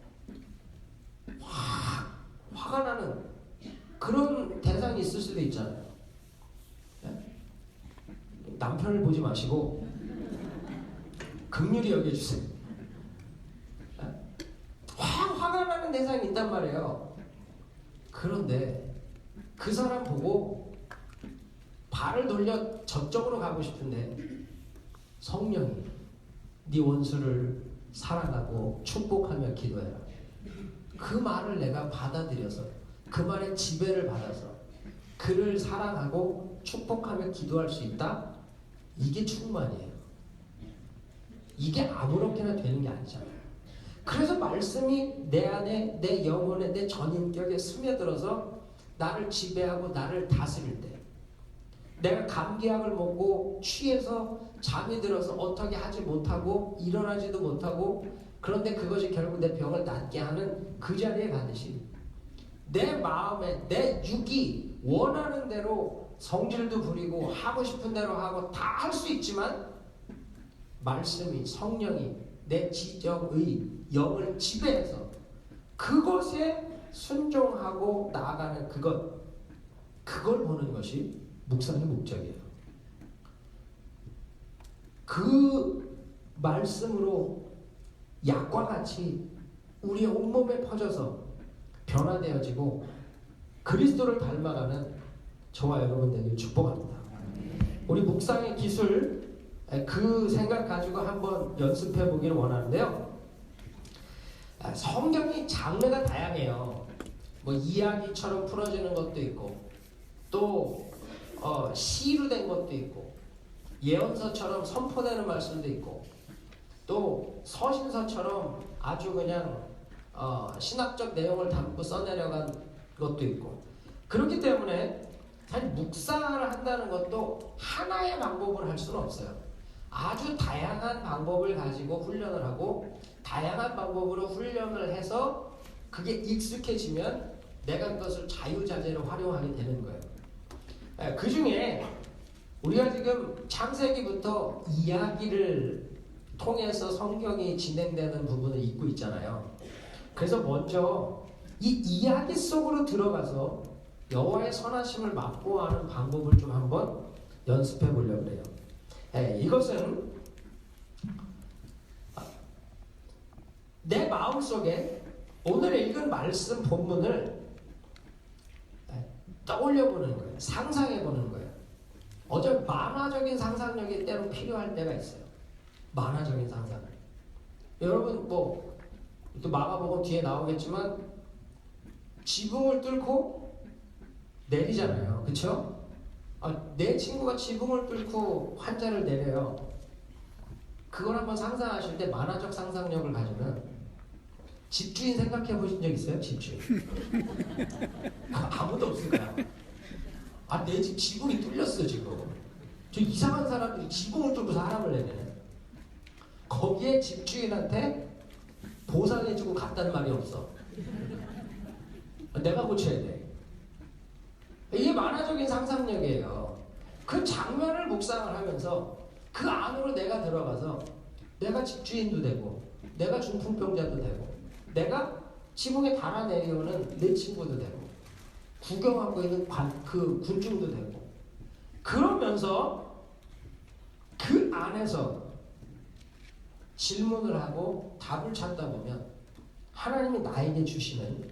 화가 나는 그런 대상이 있을 수도 있잖아요. 남편을 보지 마시고 긍휼히 여겨주세요. 화가 나는 대상이 있단 말이에요. 그런데 그 사람 보고 발을 돌려 저쪽으로 가고 싶은데 성령이 네 원수를 사랑하고 축복하며 기도해라. 그 말을 내가 받아들여서 그 말의 지배를 받아서 그를 사랑하고 축복하며 기도할 수 있다? 이게 충만이에요. 이게 아무렇게나 되는 게 아니잖아요. 그래서 말씀이 내 안에, 내 영혼에, 내 전인격에 스며들어서 나를 지배하고 나를 다스릴 때, 내가 감기약을 먹고 취해서 잠이 들어서 어떻게 하지 못하고 일어나지도 못하고, 그런데 그것이 결국 내 병을 낫게 하는 그 자리에 가듯이 내 마음에, 내 육이 원하는 대로 성질도 부리고 하고 싶은 대로 하고 다 할 수 있지만, 말씀이, 성령이 내 지정의 영을 지배해서 그것에 순종하고 나아가는 그걸 보는 것이 묵상의 목적이에요. 그 말씀으로 약과 같이 우리의 온몸에 퍼져서 변화되어지고 그리스도를 닮아가는 저와 여러분 되길 축복합니다. 우리 묵상의 기술 그 생각 가지고 한번 연습해 보기를 원하는데요. 성경이 장르가 다양해요. 뭐 이야기처럼 풀어지는 것도 있고, 또 시로 된 것도 있고, 예언서처럼 선포되는 말씀도 있고, 또 서신서처럼 아주 그냥 신학적 내용을 담고 써내려간 것도 있고. 그렇기 때문에 사실 묵상을 한다는 것도 하나의 방법을 할 수는 없어요. 아주 다양한 방법을 가지고 훈련을 하고 다양한 방법으로 훈련을 해서 그게 익숙해지면 내가 그것을 자유자재로 활용하게 되는 거예요. 그 중에 우리가 지금 창세기부터 이야기를 통해서 성경이 진행되는 부분을 읽고 있잖아요. 그래서 먼저 이 이야기 속으로 들어가서 여호와의 선하심을 맛보아하는 방법을 좀 한번 연습해 보려고 해요. 이것은 내 마음속에 오늘 읽은 말씀 본문을 떠올려 보는 거예요. 상상해 보는 거예요. 어쩌면 만화적인 상상력이 때로 필요할 때가 있어요. 만화적인 상상. 여러분 뭐 또 마가복음 뒤에 나오겠지만 지붕을 뚫고 내리잖아요. 그렇죠? 내 친구가 지붕을 뚫고 환자를 내려요. 그걸 한번 상상하실 때 만화적 상상력을 가지면 집주인 생각해 보신 적 있어요? 집주인. 아무도 없을 거야. 내 집 지붕이 뚫렸어 지금. 저 이상한 사람들이 지붕을 뚫고 사람을 내네. 거기에 집주인한테 보상해주고 갔다는 말이 없어. 내가 고쳐야 돼. 이게 만화적인 상상력이에요. 그 장면을 묵상을 하면서 그 안으로 내가 들어가서 내가 집주인도 되고 내가 중풍병자도 되고 내가 지붕에 달아내려오는 내 친구도 되고 구경하고 있는 그 군중도 되고, 그러면서 그 안에서 질문을 하고 답을 찾다 보면 하나님이 나에게 주시는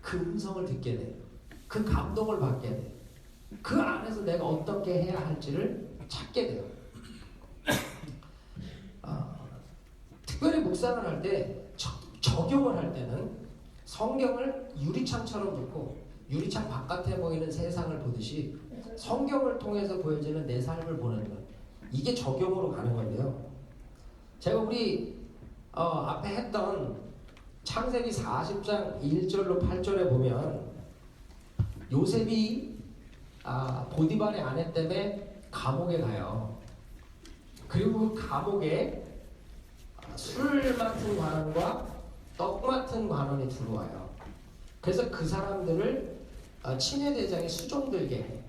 그 음성을 듣게 돼요. 그 감동을 받게 돼요. 그 안에서 내가 어떻게 해야 할지를 찾게 돼요. 특별히 묵상을 할 때, 적용을 할 때는 성경을 유리창처럼 놓고 유리창 바깥에 보이는 세상을 보듯이 성경을 통해서 보여지는 내 삶을 보는 것, 이게 적용으로 가는 건데요. 제가 우리 앞에 했던 창세기 40장 1절로 8절에 보면 요셉이 보디발의 아내 때문에 감옥에 가요. 그리고 감옥에 술 맡은 관원과 떡 맡은 관원이 들어와요. 그래서 그 사람들을 친위 대장이 수종들게 해.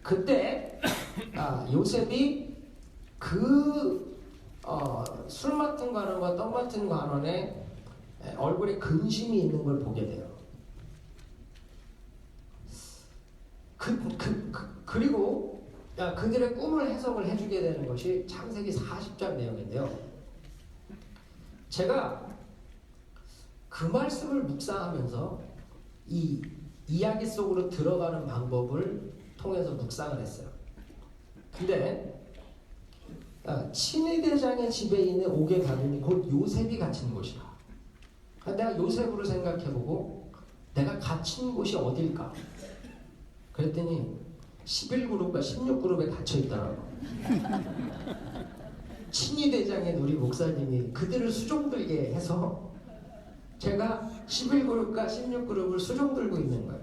그때 요셉이 술 맡은 관원과 떡 맡은 관원의 얼굴에 근심이 있는 걸 보게 돼요. 그리고 그들의 꿈을 해석을 해주게 되는 것이 창세기 40장 내용인데요. 제가 그 말씀을 묵상하면서 이 이야기 속으로 들어가는 방법을 통해서 묵상을 했어요. 근데 친위대장의 집에 있는 옥의 가든이 곧 요셉이 갇힌 곳이다. 내가 요셉으로 생각해보고 내가 갇힌 곳이 어딜까? 그랬더니 11그룹과 16그룹에 갇혀있더라고. 친위대장인 우리 목사님이 그들을 수종들게 해서 제가 11그룹과 16그룹을 수종들고 있는 거예요.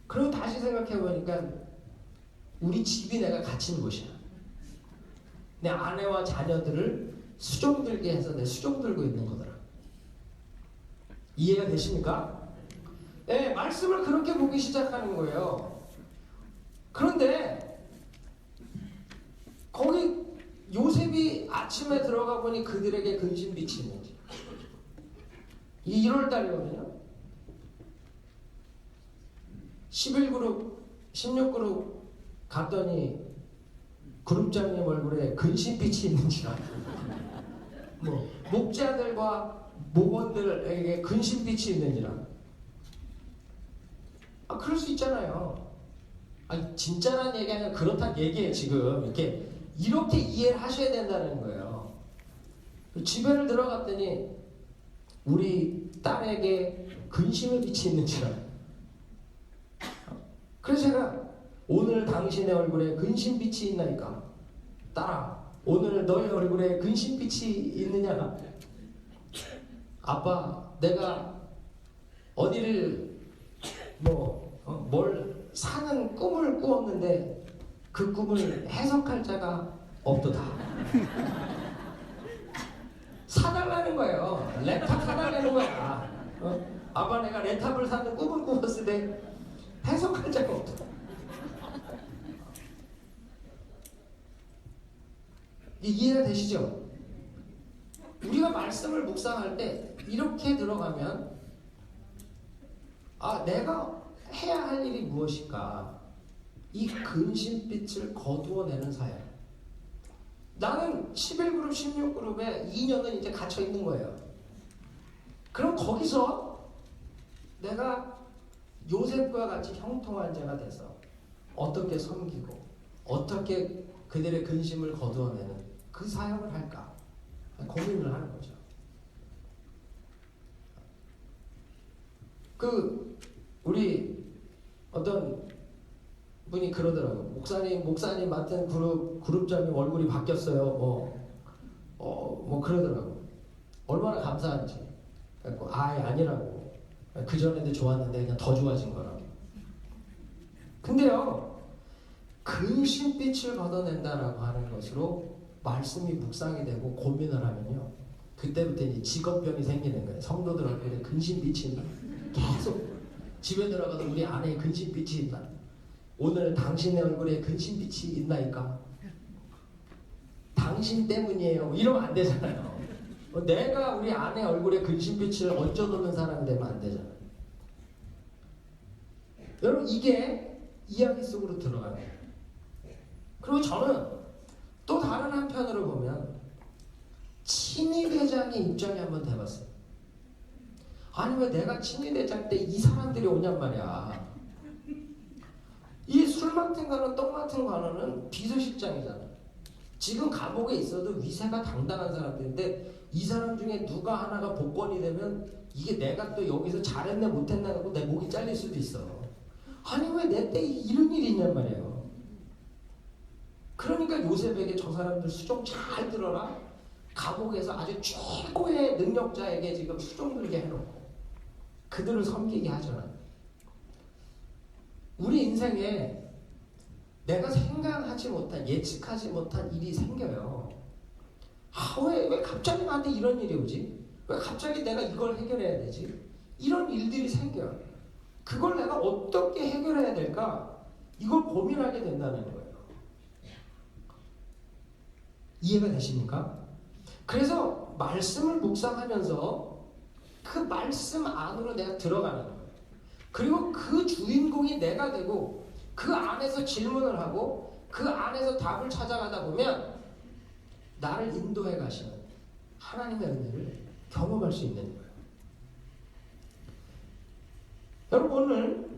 그리고 다시 생각해보니까 우리 집이 내가 갇힌 곳이야. 내 아내와 자녀들을 수종들게 해서 내 수종들고 있는 거더라. 이해가 되십니까? 네, 말씀을 그렇게 보기 시작하는 거예요. 그런데 거기 요셉이 아침에 들어가 보니 그들에게 근심빛이 있는지. 1월 달이거든요. 11그룹, 16그룹 갔더니 그룹장님 얼굴에 근심빛이 있는지라. 목자들과 목원들에게 근심빛이 있는지라. 그럴 수 있잖아요. 진짜란 얘기 아니라 그렇단 얘기예요. 지금 이렇게 이해를 하셔야 된다는 거예요. 집에를 들어갔더니 우리 딸에게 근심의 빛이 있는지라. 그래서 제가 오늘 당신의 얼굴에 근심빛이 있나이까? 딸아, 오늘 너의 얼굴에 근심빛이 있느냐? 아빠, 내가 어디를 뭘 사는 꿈을 꾸었는데 그 꿈을 해석할 자가 없도다. 사달라는 거예요. 랩탑 사달라는 거야. 아빠, 내가 랩탑을 사는 꿈을 꾸었을 때 해석할 자가 없도다. 이해가 되시죠? 우리가 말씀을 묵상할 때 이렇게 들어가면 내가 해야 할 일이 무엇일까? 이 근심빛을 거두어내는 사역. 나는 11그룹, 16그룹에 2년은 이제 갇혀 있는 거예요. 그럼 거기서 내가 요셉과 같이 형통한 자가 돼서 어떻게 섬기고 어떻게 그들의 근심을 거두어내는 그 사역을 할까? 고민을 하는 거죠. 우리 어떤 분이 그러더라고요. 목사님 맡은 그룹장님 얼굴이 바뀌었어요. 그러더라고요. 얼마나 감사한지. 그래서 아니라고. 그전에도 좋았는데 그냥 더 좋아진 거라고. 근데요, 근심빛을 걷어낸다라고 하는 것으로 말씀이 묵상이 되고 고민을 하면요, 그때부터 이제 직업병이 생기는 거예요. 성도들 얼굴에 근심빛이 있나? 계속 집에 들어가도 우리 아내의 근심빛이 있나? 오늘 당신의 얼굴에 근심빛이 있나이까? 당신 때문이에요. 이러면 안 되잖아요. 내가 우리 아내 얼굴에 근심빛을 얹어놓는 사람이 되면 안 되잖아요. 여러분, 이게 이야기 속으로 들어가요. 그리고 저는 또 다른 한편으로 보면 친위대장의 입장에 한번 대봤어요. 아니, 왜 내가 친위대장 때 이 사람들이 오냔 말이야. 이 술 맡은 관원, 떡 맡은 관원은 비서실장이잖아. 지금 감옥에 있어도 위세가 당당한 사람들인데 이 사람 중에 누가 하나가 복권이 되면 이게 내가 또 여기서 잘했네 못했네 하고 내 목이 잘릴 수도 있어. 아니, 왜 내 때 이런 일이 있냔 말이에요. 그러니까 요셉에게 저 사람들 수종 잘 들어라. 감옥에서 아주 최고의 능력자에게 지금 수종 들게 해놓고 그들을 섬기게 하잖아요. 우리 인생에 내가 생각하지 못한, 예측하지 못한 일이 생겨요. 왜 갑자기 나한테 이런 일이 오지? 왜 갑자기 내가 이걸 해결해야 되지? 이런 일들이 생겨요. 그걸 내가 어떻게 해결해야 될까? 이걸 고민하게 된다는 거예요. 이해가 되십니까? 그래서 말씀을 묵상하면서 그 말씀 안으로 내가 들어가는 거예요. 그리고 그 주인공이 내가 되고 그 안에서 질문을 하고 그 안에서 답을 찾아가다 보면 나를 인도해 가시는 하나님의 은혜를 경험할 수 있는 거예요. 여러분 오늘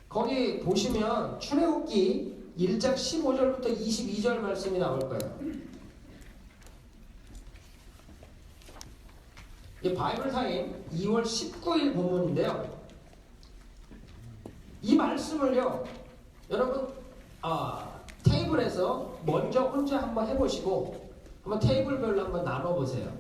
거기 보시면 출애굽기 1장 15절부터 22절 말씀이 나올 거예요. 이 바이블타임 2월 19일 본문인데요. 이 말씀을요, 여러분 테이블에서 먼저 혼자 한번 해보시고 한번 테이블별로 한번 나눠보세요.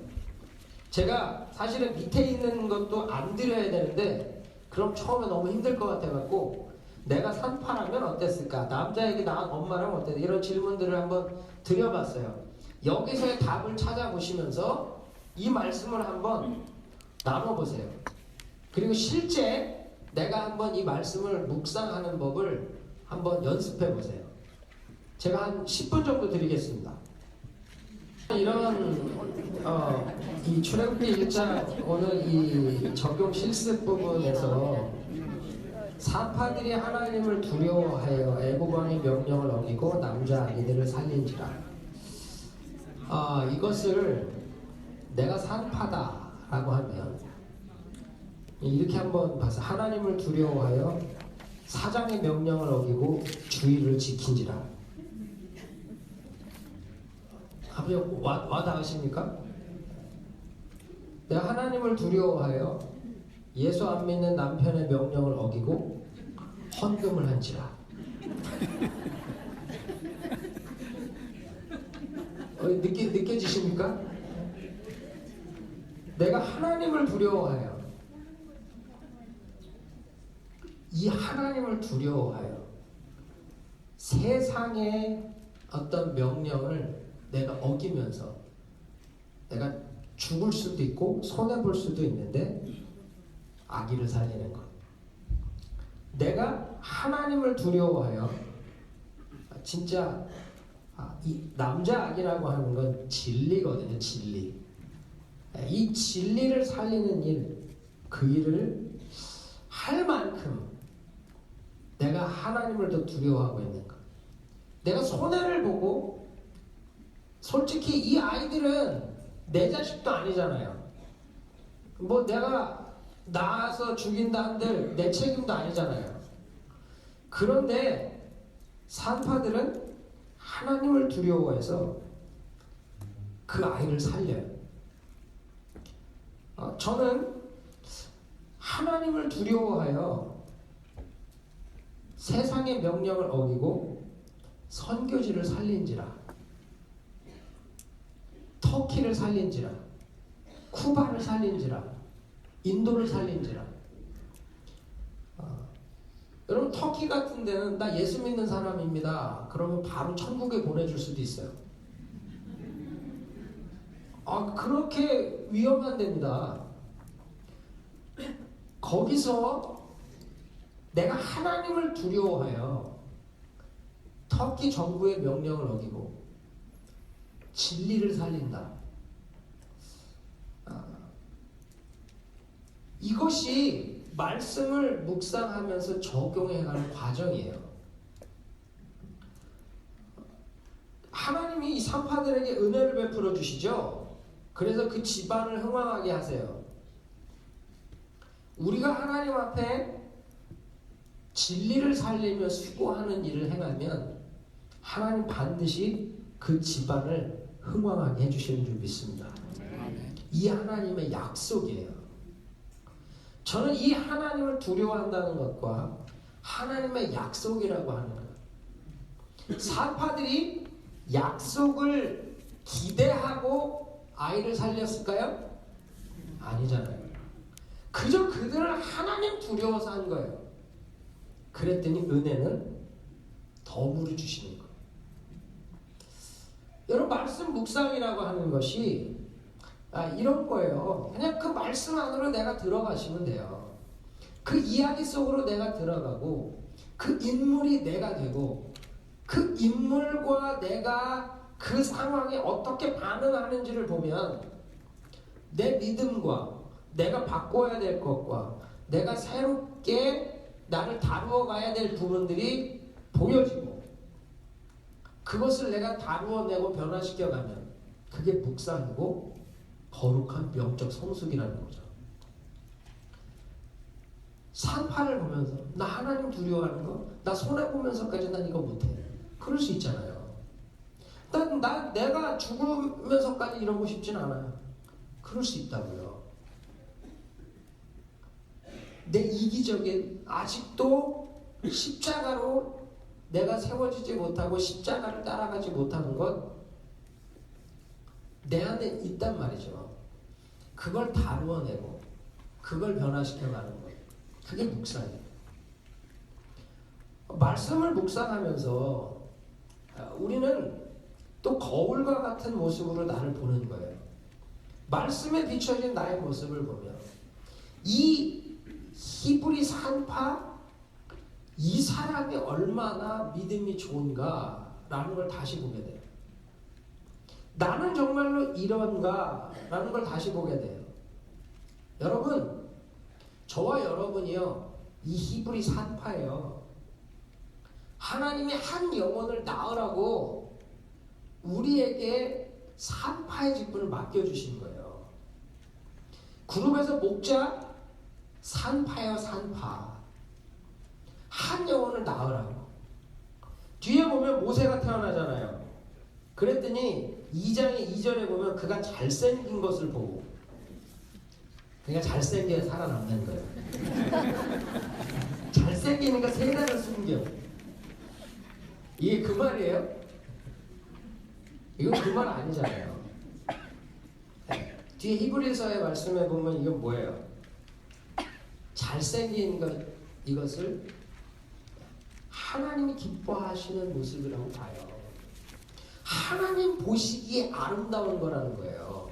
제가 사실은 밑에 있는 것도 안 드려야 되는데 그럼 처음에 너무 힘들 것 같아갖고 내가 산파라면 어땠을까? 남자에게 낳은 엄마라면 어땠을까? 이런 질문들을 한번 드려봤어요. 여기서의 답을 찾아보시면서 이 말씀을 한번 나눠보세요. 그리고 실제 내가 한번 이 말씀을 묵상하는 법을 한번 연습해보세요. 제가 한 10분 정도 드리겠습니다. 이런 이 출애굽기 1장 오늘 이 적용 실습 부분에서 산파들이 하나님을 두려워하여 애굽 왕의 명령을 어기고 남자 아기들을 살린지라. 이것을 내가 산파다라고 하면 이렇게 한번 봐서 하나님을 두려워하여 사장의 명령을 어기고 주의를 지킨지라. 한번 와닿으십니까? 내가 하나님을 두려워하여 예수 안 믿는 남편의 명령을 어기고 헌금을 한지라. 느껴지십니까? 내가 하나님을 두려워하여 이 하나님을 두려워하여 세상의 어떤 명령을 내가 어기면서 내가 죽을 수도 있고 손해볼 수도 있는데 아기를 살리는 것. 내가 하나님을 두려워하여 진짜 이 남자 아기라고 하는 건 진리거든요. 진리. 이 진리를 살리는 일, 그 일을 할 만큼 내가 하나님을 더 두려워하고 있는 것. 내가 손해를 보고 솔직히 이 아이들은 내 자식도 아니잖아요. 뭐 내가 낳아서 죽인다 한들 내 책임도 아니잖아요. 그런데 산파들은 하나님을 두려워해서 그 아이를 살려요. 저는 하나님을 두려워하여 세상의 명령을 어기고 선교지를 살린지라. 터키를 살린지라, 쿠바를 살린지라, 인도를 살린지라. 여러분 터키 같은 데는 나 예수 믿는 사람입니다. 그러면 바로 천국에 보내줄 수도 있어요. 그렇게 위험한 데입니다. 거기서 내가 하나님을 두려워하여 터키 정부의 명령을 어기고 진리를 살린다. 이것이 말씀을 묵상하면서 적용해가는 과정이에요. 하나님이 이 산파들에게 은혜를 베풀어 주시죠. 그래서 그 집안을 흥왕하게 하세요. 우리가 하나님 앞에 진리를 살리며 수고하는 일을 행하면 하나님 반드시 그 집안을 흥왕하게 해주시는 줄 믿습니다. 이 하나님의 약속이에요. 저는 이 하나님을 두려워한다는 것과 하나님의 약속이라고 하는 것. 산파들이 약속을 기대하고 아이를 살렸을까요? 아니잖아요. 그저 그들을 하나님 두려워서 한 거예요. 그랬더니 은혜는 덤으로 주시는 거예요. 여러분 말씀 묵상이라고 하는 것이 이런 거예요. 그냥 그 말씀 안으로 내가 들어가시면 돼요. 그 이야기 속으로 내가 들어가고 그 인물이 내가 되고 그 인물과 내가 그 상황에 어떻게 반응하는지를 보면 내 믿음과 내가 바꿔야 될 것과 내가 새롭게 나를 다루어 가야 될 부분들이 보여지고 그것을 내가 다루어내고 변화시켜가면 그게 묵상이고 거룩한 영적 성숙이라는 거죠. 산파를 보면서 나 하나님 두려워하는 거, 나 손해보면서까지 난 이거 못해. 그럴 수 있잖아요. 내가 죽으면서까지 이러고 싶진 않아요. 그럴 수 있다고요. 내 이기적인 아직도 십자가로 내가 세워지지 못하고 십자가를 따라가지 못하는 것 내 안에 있단 말이죠. 그걸 다루어내고 그걸 변화시켜가는 것, 그게 묵상이에요. 말씀을 묵상하면서 우리는 또 거울과 같은 모습으로 나를 보는 거예요. 말씀에 비춰진 나의 모습을 보면 이 히브리 산파, 이 사람이 얼마나 믿음이 좋은가라는 걸 다시 보게 돼요. 나는 정말로 이런가라는 걸 다시 보게 돼요. 여러분, 저와 여러분이요, 이 히브리 산파예요. 하나님이 한 영혼을 낳으라고 우리에게 산파의 직분을 맡겨주신 거예요. 그룹에서 목자, 산파예요, 산파. 한 영혼을 낳으라고. 뒤에 보면 모세가 태어나잖아요. 그랬더니 2장의 2절에 보면 그가 잘생긴 것을 보고, 그러니까 잘생겨 살아남는 거예요. 잘생기니까 세상을 숨겨. 이게 그 말이에요? 이건 그 말 아니잖아요. 뒤에 히브리서의 말씀에 보면 이건 뭐예요? 잘생긴 것, 이것을 하나님이 기뻐하시는 모습이라고 봐요. 하나님 보시기에 아름다운 거라는 거예요.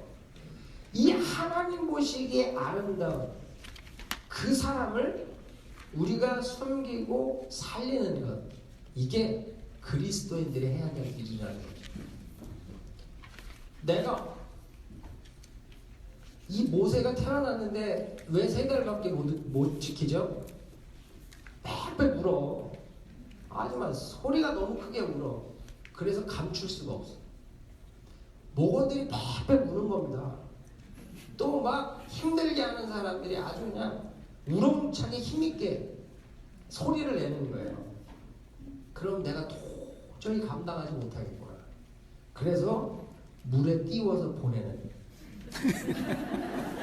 이 하나님 보시기에 아름다운 그 사람을 우리가 섬기고 살리는 것, 이게 그리스도인들이 해야 될 일이라는 거죠. 내가 이 모세가 태어났는데 왜 3달밖에 못 지키죠? 빽빽 울어. 하지만 소리가 너무 크게 울어. 그래서 감출 수가 없어. 목원들이 빽빽 우는 겁니다. 또 막 힘들게 하는 사람들이 아주 그냥 우렁차게 힘있게 소리를 내는 거예요. 그럼 내가 도저히 감당하지 못하겠구나. 그래서 물에 띄워서 보내는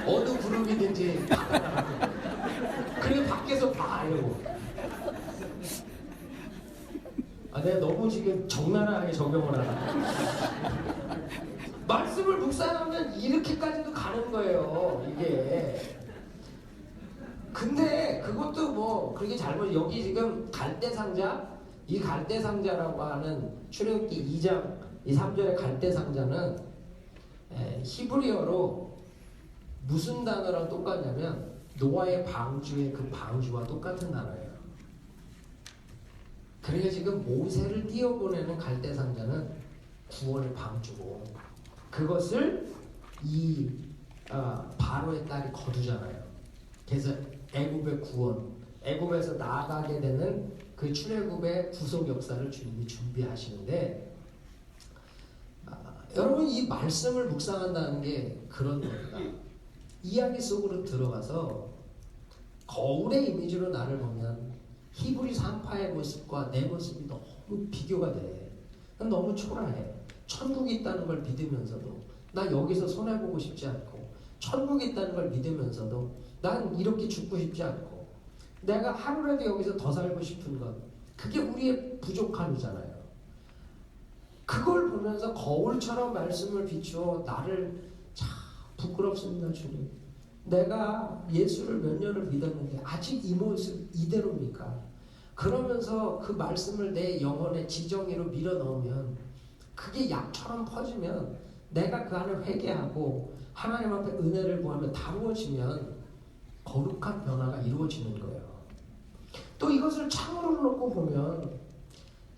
어느 그룹이든지 그래 밖에서 봐 이러고. 내가 너무 지금 적나라하게 적용을 하나. 말씀을 묵상하면 이렇게까지도 가는 거예요, 이게. 근데 그것도 뭐 그렇게 잘못, 여기 지금 갈대상자, 이 갈대상자라고 하는 출애굽기 2장 이 3절의 갈대상자는 히브리어로 무슨 단어랑 똑같냐면 노아의 방주의 그 방주와 똑같은 단어예요. 그러니까 지금 모세를 띄워보내는 갈대상자는 구원의 방주고, 그것을 이 바로의 딸이 거두잖아요. 그래서 애굽의 구원, 애굽에서 나아가게 되는 그 출애굽의 구속 역사를 주님이 준비하시는데, 여러분 이 말씀을 묵상한다는 게 그런 겁니다. 이야기 속으로 들어가서 거울의 이미지로 나를 보면 히브리 산파의 모습과 내 모습이 너무 비교가 돼. 너무 초라해. 천국이 있다는 걸 믿으면서도 나 여기서 손해보고 싶지 않고, 천국이 있다는 걸 믿으면서도 난 이렇게 죽고 싶지 않고, 내가 하루라도 여기서 더 살고 싶은 것, 그게 우리의 부족함이잖아요. 그걸 보면서 거울처럼 말씀을 비추어 나를 참 부끄럽습니다, 주님. 내가 예수를 몇 년을 믿었는데 아직 이 모습 이대로입니까? 그러면서 그 말씀을 내 영혼의 지정의로 밀어넣으면 그게 약처럼 퍼지면 내가 그 안을 회개하고 하나님 앞에 은혜를 구하며 다루어지면 거룩한 변화가 이루어지는 거예요. 또 이것을 참으로 놓고 보면,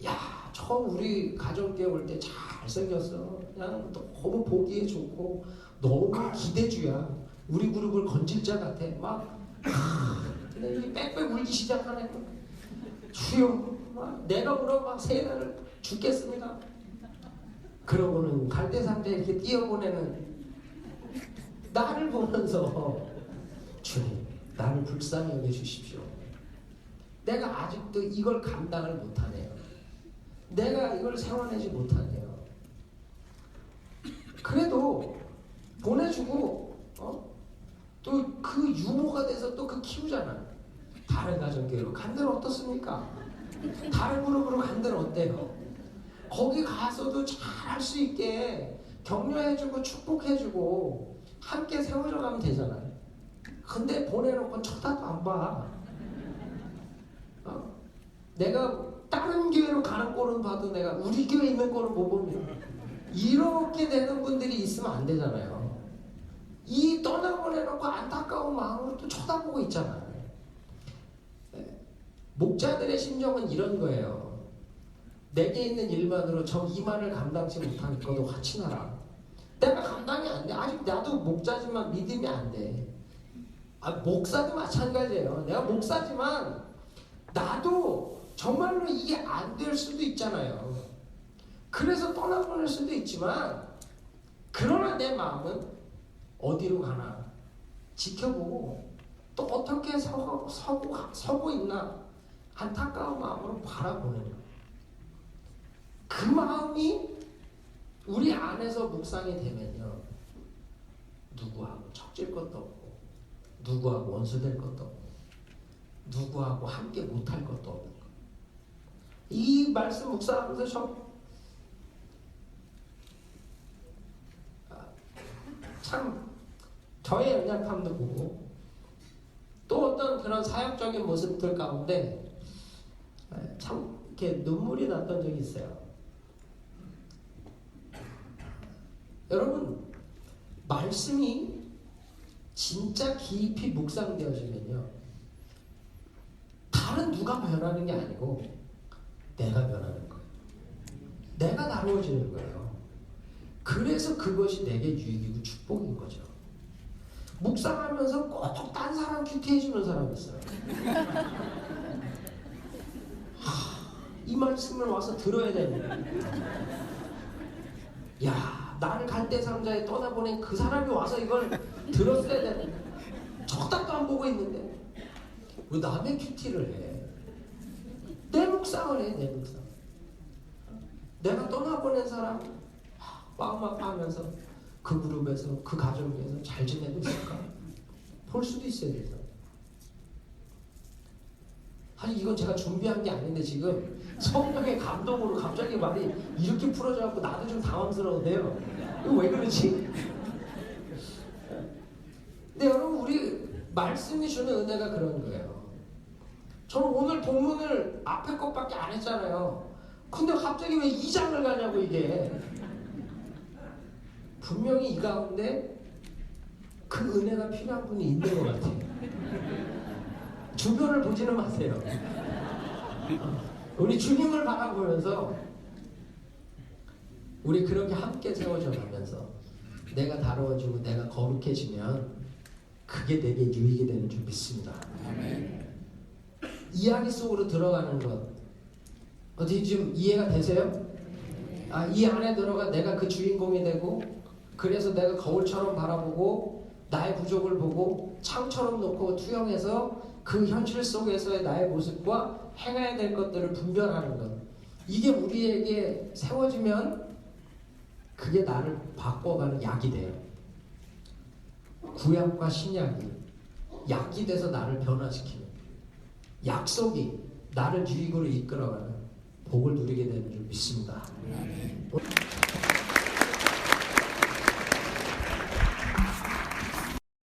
야, 처음 우리 가정교회 올 때 잘생겼어. 그냥 너무 보기에 좋고 너무 기대주야. 우리 그룹을 건질 자 같아. 막 근데 이 빽빽 울기 시작하네. 주여, 막 내가 울어 막 세례를 죽겠습니다. 그러고는 갈대상자에 이렇게 뛰어보내는 나를 보면서, 주님, 나를 불쌍히 여겨주십시오. 내가 아직도 이걸 감당을 못하네요. 내가 이걸 세워내지 못하네요. 그래도 보내주고 또 그 유모가 돼서 또 그 키우잖아요. 다른 가정교회로 간들 어떻습니까? 다른 그룹으로 간들 어때요? 거기 가서도 잘 할 수 있게 격려해주고 축복해주고 함께 세워져 가면 되잖아요. 근데 보내놓고 쳐다도 안 봐. 내가 다른 교회로 가는 꼴은 봐도 내가 우리 교회에 있는 꼴은 못 봅니다. 이렇게 되는 분들이 있으면 안 되잖아요. 이 떠나보내놓고 안타까운 마음으로 또 쳐다보고 있잖아요. 목자들의 심정은 이런 거예요. 내게 있는 일만으로 저 이만을 감당치 못하니까도 같이 나라. 내가 감당이 안 돼. 아직 나도 목자지만 믿음이 안 돼. 목사도 마찬가지예요. 내가 목사지만 나도 정말로 이게 안 될 수도 있잖아요. 그래서 떠나보낼 수도 있지만, 그러나 내 마음은 어디로 가나 지켜보고 또 어떻게 서고 있나 안타까운 마음으로 바라보는 거예요. 그 마음이 우리 안에서 묵상이 되면요, 누구하고 척질 것도 없고 누구하고 원수될 것도 없고 누구하고 함께 못할 것도 없는 거예요. 이 말씀 묵상하면서 참 저의 연약함도 보고 또 어떤 그런 사역적인 모습들 가운데 참 이렇게 눈물이 났던 적이 있어요. 여러분, 말씀이 진짜 깊이 묵상되어지면요, 다른 누가 변하는 게 아니고 내가 변하는 거예요. 내가 다루어지는 거예요. 그래서 그것이 내게 유익이고 축복인 거죠. 묵상하면서 꼭 딴 사람 큐티해주는 사람이 있어요. 이 말씀을 와서 들어야 되는데, 야, 나를 갈대상자에 떠나보낸 그 사람이 와서 이걸 들었어야 되는데, 척답도 안 보고 있는데 왜 남의 큐티를 해? 내 묵상을 해. 내 묵상. 내가 떠나보낸 사람 마음 아파하면서 그 그룹에서 그 가정에서 잘 지내고 있을까? 볼 수도 있어야 돼서. 사실 이건 제가 준비한 게 아닌데 지금 성령의 감동으로 갑자기 말이 이렇게 풀어져갖고 나도 좀 당황스러운데요. 이거 왜 그러지? 근데 여러분, 우리 말씀이 주는 은혜가 그런 거예요. 저는 오늘 본문을 앞에 것밖에 안 했잖아요. 근데 갑자기 왜 2장을 가냐고 이게. 분명히 이 가운데 그 은혜가 필요한 분이 있는 것 같아요. 주변을 보지는 마세요. 우리 주님을 바라보면서 우리 그렇게 함께 세워져 가면서 내가 다루어지고 내가 거룩해지면 그게 내게 유익이 되는 줄 믿습니다. 아멘. 이야기 속으로 들어가는 것 어디 좀 이해가 되세요? 이 안에 들어가 내가 그 주인공이 되고, 그래서 내가 거울처럼 바라보고 나의 부족을 보고 창처럼 놓고 투영해서 그 현실 속에서의 나의 모습과 행해야 될 것들을 분별하는 것, 이게 우리에게 세워지면 그게 나를 바꿔가는 약이 돼요. 구약과 신약이 약이 돼서 나를 변화시키는, 약속이 나를 유익으로 이끌어가는 복을 누리게 되는 줄 믿습니다.